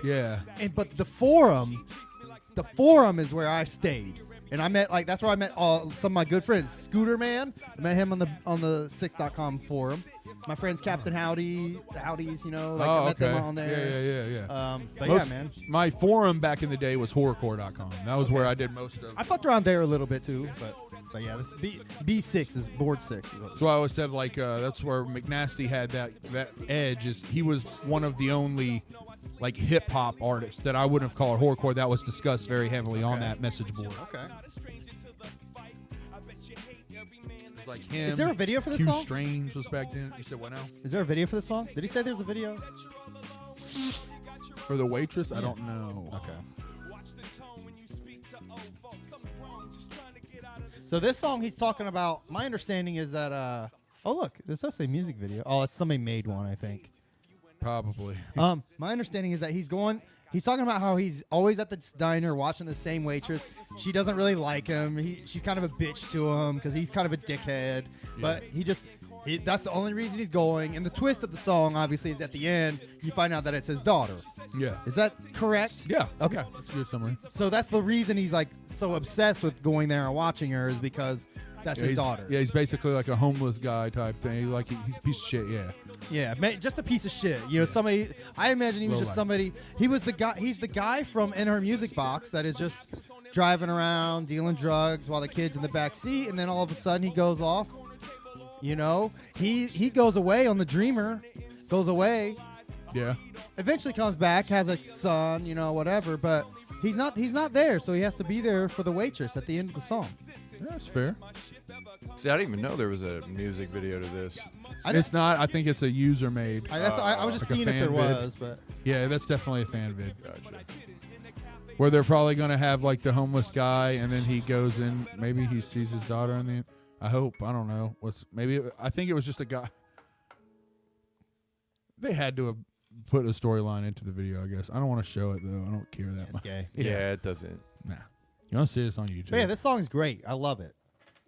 Yeah. but the forum is where I stayed, and I met that's where I met some of my good friends. Scooter Man, I met him on the 6.com forum. My friends Captain Howdy, the Howdies, I met them on there. Yeah. But Most- yeah, man, My forum back in the day was horrorcore.com. That was where I did most of. I fucked around there a little bit too, but yeah, this B6 is board 6. So I always said like that's where McNasty had that edge. Is he was one of the only like hip hop artists that I wouldn't have called horrorcore that was discussed very heavily on that message board. Okay. It's like him. Is there a video for this Q song? Strange was back then. You said what now? Is there a video for this song? Did he say there's a video? For the waitress, I don't know. Okay. So this song he's talking about, my understanding is that oh look, this does say music video. Oh, it's somebody made one, I think. Probably. My understanding is that he's talking about how he's always at this diner watching the same waitress. She doesn't really like him. She's kind of a bitch to him because he's kind of a dickhead. But that's the only reason he's going. And the twist of the song, obviously, is at the end, you find out that it's his daughter. Yeah. Is that correct? Yeah. Okay. Yeah, that's a good summary. So that's the reason he's like so obsessed with going there and watching her is because that's his daughter. Yeah, he's basically like a homeless guy type thing. Like he's a piece of shit. Yeah. Yeah, just a piece of shit. You know, somebody. I imagine he was just somebody. He was the guy. He's the guy from In Her Music Box that is just driving around dealing drugs while the kid's in the back seat, and then all of a sudden he goes off. You know, he goes away on the Dreamer, goes away. Yeah. Eventually comes back, has a son, you know, whatever. But he's not there, so he has to be there for the waitress at the end of the song. Yeah, that's fair. See, I didn't even know there was a music video to this. It's not. I think it's a user made. I was just like a seeing if there fan vid. was, but Yeah, that's definitely a fan vid. Gotcha. Where they're probably going to have like the homeless guy, and then he goes in. Maybe he sees his daughter in the. I hope. I don't know. I think it was just a guy. They had to have put a storyline into the video, I guess. I don't want to show it though. I don't care that it's much. gay. Yeah, it doesn't. Nah. You want to see this on YouTube? But yeah, this song's great. I love it.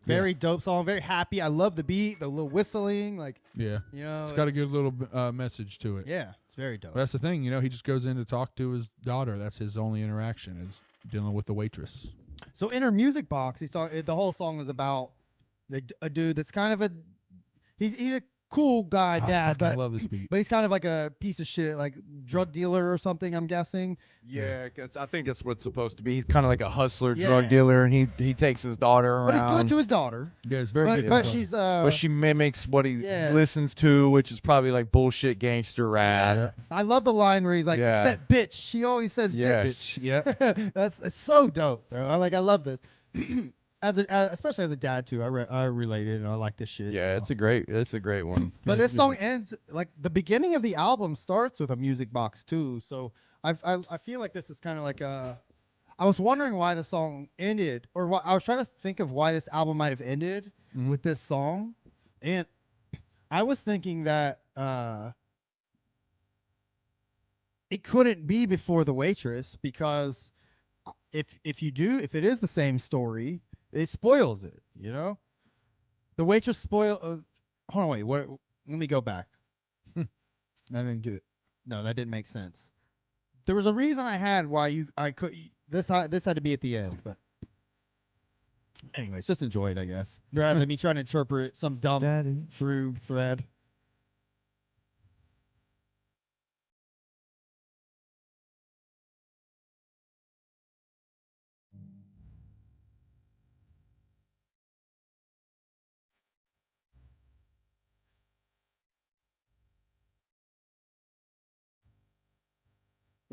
Very dope song. Very happy. I love the beat, the little whistling. Like, Yeah. you know, It's got a good little message to it. yeah, it's very dope. But that's the thing, you know, he just goes in to talk to his daughter. That's his only interaction is dealing with the waitress. So in her music box, the whole song is about a dude that's kind of he's a cool guy dad, I but love this beat. he's kind of like a piece of shit, like drug dealer or something, I'm guessing. Yeah, I think that's what it's supposed to be. He's kind of like a hustler, Yeah. drug dealer, and he takes his daughter But he's good around. to his daughter. Yeah, it's very good. But she's But she mimics what he Yeah. listens to, which is probably like bullshit gangster rap. I love the line where he's like, Yeah. "Said bitch." She always says Yes. bitch. Yeah, it's so dope, bro. I love this. Especially as a dad too. I related and I like this shit. Yeah, it's a great one. But this song ends like the beginning of the album starts with a music box too. So I feel like this is kind of like a. I was wondering why the song ended, or why, I was trying to think of why this album might have ended with this song, and I was thinking that it couldn't be before the waitress because if it is the same story, it spoils it. You know, the waitress spoil. Hold on, wait. What? Let me go back. I didn't get it. No, that didn't make sense. There was a reason I had why I could this had to be at the end, but anyways, just enjoy it, I guess. Rather than me trying to interpret some dumb through thread.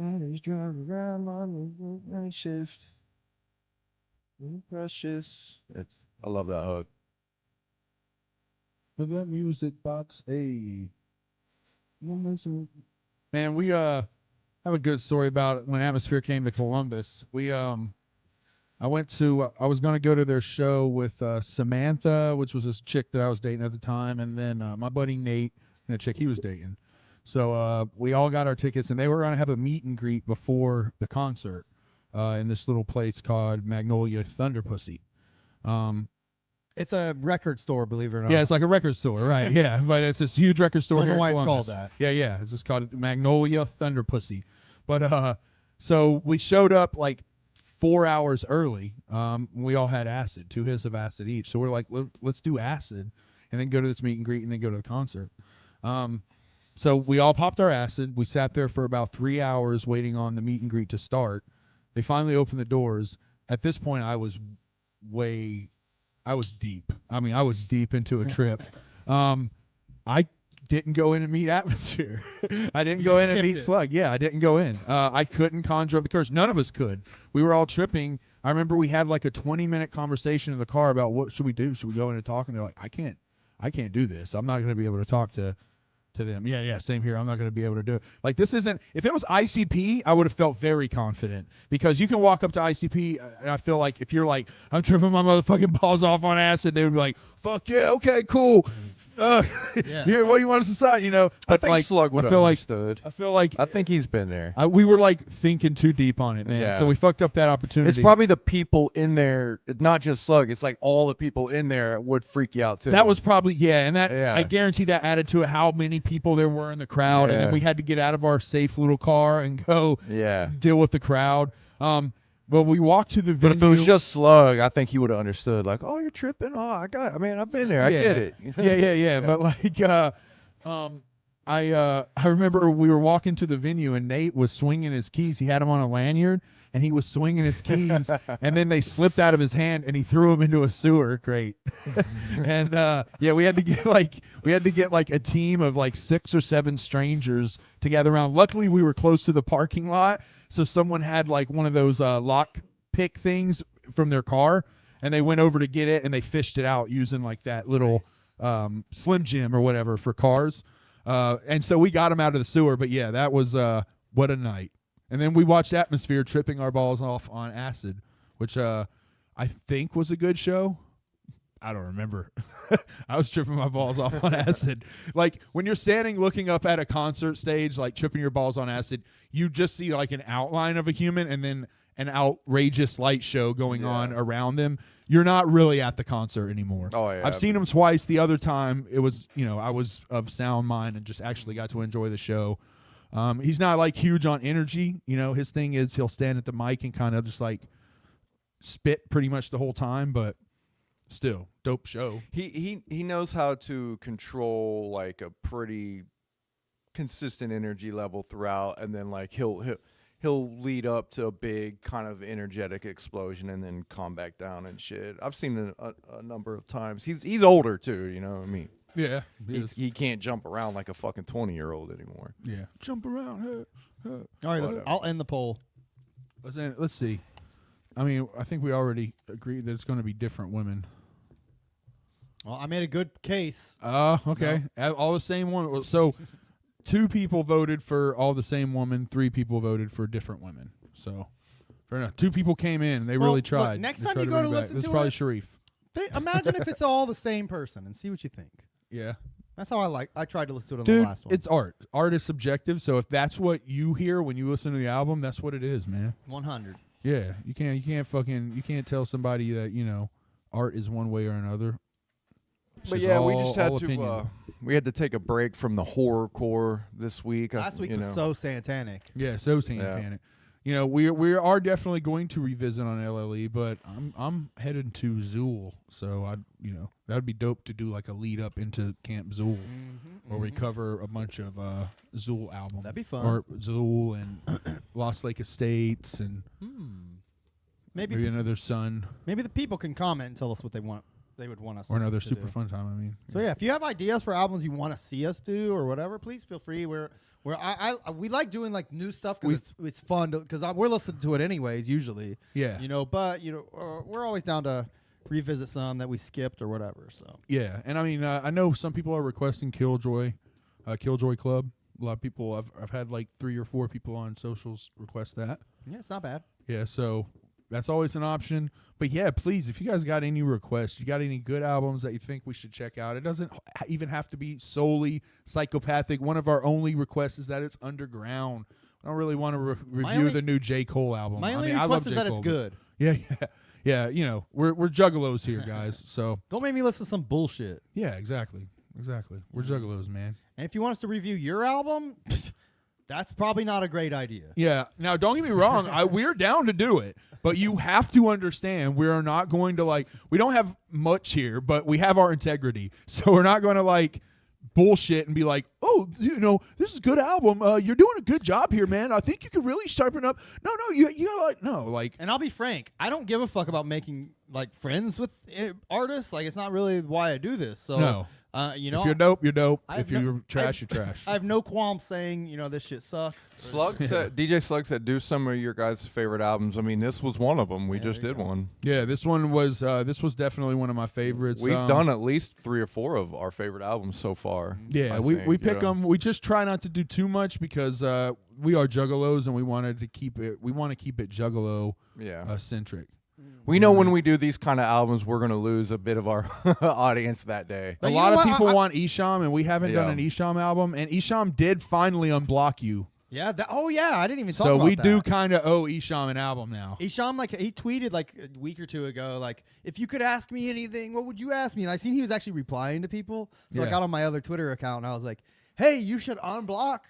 Daddy's driving around on the night shift. Precious. I love that hook. Look at that music box. Hey. Man, we have a good story about when Atmosphere came to Columbus. I was gonna go to their show with Samantha, which was this chick that I was dating at the time, and then my buddy Nate and a chick he was dating. So we all got our tickets, and they were gonna have a meet and greet before the concert in this little place called Magnolia Thunder Pussy. It's a record store, believe it or not. Yeah, it's like a record store, right? Yeah, but it's this huge record store. Don't know here in why it's Columbus. called that. Yeah, it's just called Magnolia Thunder Pussy. But so we showed up like 4 hours early. We all had acid, 2 hits of acid each. So we're like, let's do acid, and then go to this meet and greet, and then go to the concert. So we all popped our acid. We sat there for about 3 hours waiting on the meet and greet to start. They finally opened the doors. At this point, I was deep. I mean, I was deep into a trip. I didn't go in and meet Atmosphere. I didn't go in and meet Slug. Yeah, I didn't go in. I couldn't conjure up the courage. None of us could. We were all tripping. I remember we had like a 20-minute conversation in the car about what should we do? Should we go in and talk? And they're like, I can't do this. I'm not going to be able to talk to to them. Yeah, same here. I'm not going to be able to do it. Like, this isn't, if it was ICP, I would have felt very confident, because you can walk up to ICP, and I feel like if you're like, I'm tripping my motherfucking balls off on acid, they would be like, fuck yeah, okay, cool. Here, what do you want us to sign? You know, I but think like, Slug would I have feel like, understood. I feel like I think he's been there. we were like thinking too deep on it, man. Yeah. So we fucked up that opportunity. It's probably the people in there, not just Slug. It's like all the people in there would freak you out too. That was probably, and that Yeah. I guarantee that added to it how many people there were in the crowd, and then Yeah. we had to get out of our safe little car and go yeah. deal with the crowd. But we walked to the But venue. if it was just Slug, I think he would have understood. Like, oh, you're tripping. Oh, I've been there. I get it. yeah. But like, I remember we were walking to the venue, and Nate was swinging his keys. He had them on a lanyard, and he was swinging his keys, and then they slipped out of his hand, and he threw them into a sewer grate. And we had to get like a team of like 6 or 7 strangers to gather around. Luckily, we were close to the parking lot, so someone had like one of those lock pick things from their car, and they went over to get it, and they fished it out using like that little Slim Jim or whatever for cars. And so we got him out of the sewer. But yeah, that was what a night. And then we watched Atmosphere tripping our balls off on acid, which I think was a good show. I don't remember. I was tripping my balls off on acid. Like, when you're standing looking up at a concert stage, like tripping your balls on acid, you just see like an outline of a human and then an outrageous light show going on around them. You're not really at the concert anymore. Oh, yeah. I've seen him twice. The other time it was, I was of sound mind and just actually got to enjoy the show. He's not like huge on energy. His thing is he'll stand at the mic and kind of just like spit pretty much the whole time, but still dope show. He knows how to control like a pretty consistent energy level throughout, and then like he'll lead up to a big kind of energetic explosion and then calm back down and shit. I've seen it a number of times. He's older too, you know what I mean? Yeah. He can't jump around like a fucking 20-year-old anymore. Yeah. Jump around. All right, I'll end the poll. Let's see. I mean, I think we already agreed that it's going to be different women. Well, I made a good case. Okay. All the same one. So 2 people voted for all the same woman. 3 people voted for different women. So fair enough. 2 people came in. They really tried. Look, next They time tried you go to bring back. listen It was to probably it, Sharif. Imagine if it's all the same person and see what you think. Yeah. That's how I tried to listen to it on Dude, the last one. it's art. Art is subjective. So if that's what you hear when you listen to the album, that's what it is, man. 100. Yeah, you can't tell somebody that art is one way or another. It's But just yeah, we all- just had all to opinion. we had to take a break from the horrorcore this week. Last week was so satanic. Yeah, so satanic. We are definitely going to revisit on LLE, but I'm headed to Zool, so that would be dope to do like a lead up into Camp Zool, where we cover a bunch of Zool albums. That'd be fun. Or Zool and Lost Lake Estates and maybe Another Sun Maybe the people can comment and tell us what they want. They would want us or Another to Super do. Fun Time. I mean, So yeah, if you have ideas for albums you want to see us do or whatever, please feel free. We like doing like new stuff because it's fun because we're listening to it anyways usually. Yeah. But we're always down to revisit some that we skipped or whatever. So yeah, and I mean, I know some people are requesting Killjoy Club. A lot of people, I've had like 3 or 4 people on socials request that. yeah, it's not bad. Yeah, so that's always an option. But yeah, please, if you guys got any requests, you got any good albums that you think we should check out, it doesn't even have to be solely Psychopathic. One of our only requests is that it's underground. I don't really want to review the new J. Cole album. My only I request love is J. that it's Cole, good. Yeah. We're juggalos here, guys. So Don't make me listen to some bullshit. yeah, exactly. We're juggalos, man. And if you want us to review your album, that's probably not a great idea. Yeah. Now, don't get me wrong. We're down to do it, but you have to understand we are not going to we don't have much here, but we have our integrity. So we're not going to bullshit and be like, oh, this is a good album. You're doing a good job here, man. I think you could really sharpen up. No, you gotta And I'll be frank, I don't give a fuck about making friends with artists. It's not really why I do this. So No. If if you're dope, you're dope. I have If you're no- trash, you're trash. I have no qualms saying, this shit sucks. Slug said, DJ Slug said, do some of your guys' favorite albums. I mean, this was one of them. We just did one. Yeah, this was definitely one of my favorites. We've done at least 3 or 4 of our favorite albums so far. Yeah, I we think, pick them. We just try not to do too much because we are juggalos and we wanted to keep it. We want to keep it juggalo centric. We know when we do these kind of albums, we're going to lose a bit of our audience that day. A lot of people want Esham, and we haven't done an Esham album. And Esham did finally unblock you. Yeah. I didn't even talk So about we that. do kind of owe Esham an album now. Isham, like, he tweeted like a week or two ago, like, if you could ask me anything, what would you ask me? And I seen he was actually replying to people. So I Yeah. got on my other Twitter account and I was like, hey, you should unblock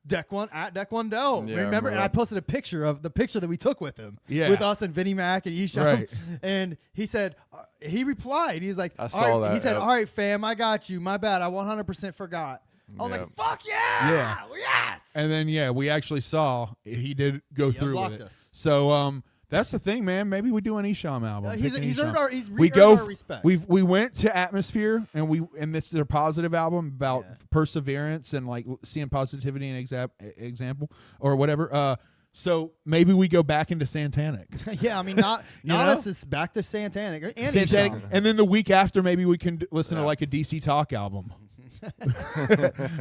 Deck One at Deck One Dell. Yeah, remember? And right. I posted a picture of the picture that we took with him. Yeah. With us and Vinnie Mac and Isham. Right. And he said, he replied, he's like, I "All saw right," that, He said, yep. all right, fam, I got you. My bad. I 100% forgot. I was Yep. like, fuck yeah. Yeah. Yes. And then we actually saw he did go He through unblocked with it. us. So that's the thing, man. Maybe we do an Esham album. He's Pick an earned Esham. our, he's we re-earned go. our respect. We went to Atmosphere and this is their positive album about perseverance and like seeing positivity and example or whatever. So maybe we go back into Santanic. Yeah, I mean, not know? us is back to Santanic and Santanic, Isham. and then the week after, maybe we can listen to like a DC Talk album.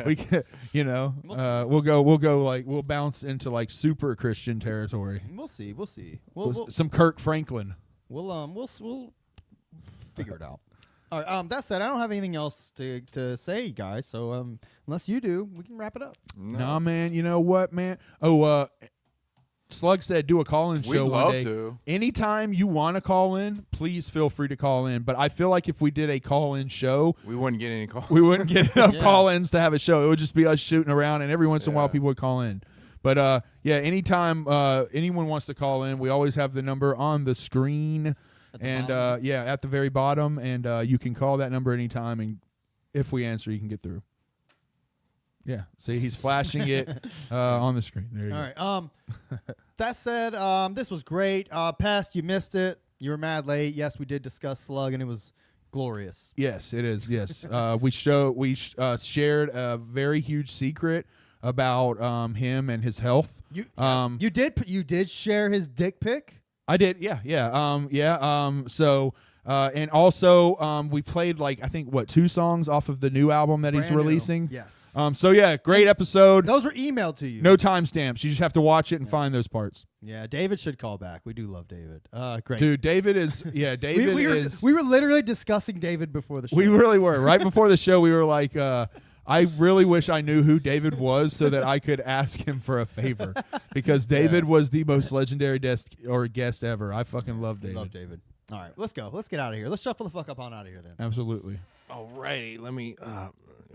We can, we'll bounce into like super Christian territory. We'll see. We'll Some Kirk Franklin. we'll figure it out. All right. That said, I don't have anything else to say, guys. So unless you do, we can wrap it up. Nah, man. You know what, man? Oh, Slug said do a call-in show We'd one love day. to. Anytime you want to call in, please feel free to call in. But I feel like if we did a call-in show, We wouldn't get any calls. we wouldn't get enough Yeah. call-ins to have a show. It would just be us shooting around, and every once in a while Yeah. people would call in. But anytime anyone wants to call in, we always have the number on the screen, and at the very bottom, and you can call that number anytime, and if we answer, you can get through. Yeah, see, he's flashing it on the screen. There you go. All right. That said, this was great. Past, you missed it. You were mad late. Yes, we did discuss Slug, and it was glorious. Yes, it is. Yes, we shared a very huge secret about him and his health. You did share his dick pic. I did. Yeah. So. And also, we played I think 2 songs off of the new album that he's Brand new. releasing. Yes. So yeah, great episode. Those were emailed to you. No timestamps. You just have to watch it and find those parts. Yeah, David should call back. We do love David. Great. Dude, David is. David we is. were literally discussing David before the show. We really were. Right before the show, we were like, I really wish I knew who David was so that I could ask him for a favor because David was the most legendary guest ever. I fucking love David. Love David. All right, let's go. Let's get out of here. Let's shuffle the fuck up on out of here then. Absolutely. Alrighty, let me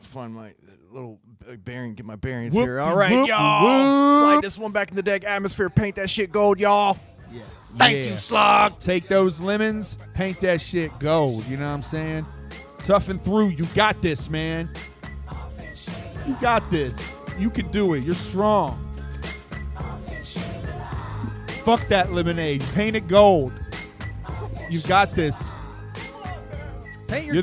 find my little bearing, get my bearings Whoop here. de All right, whoop y'all. whoop. Slide this one back in the deck. Atmosphere, paint that shit gold, y'all. Yes. Thank Yeah. you, Slug. Take those lemons, paint that shit gold. You know what I'm saying? Tough and through. You got this, man. You got this. You can do it. You're strong. Fuck that lemonade. Paint it gold. You got this. Paint your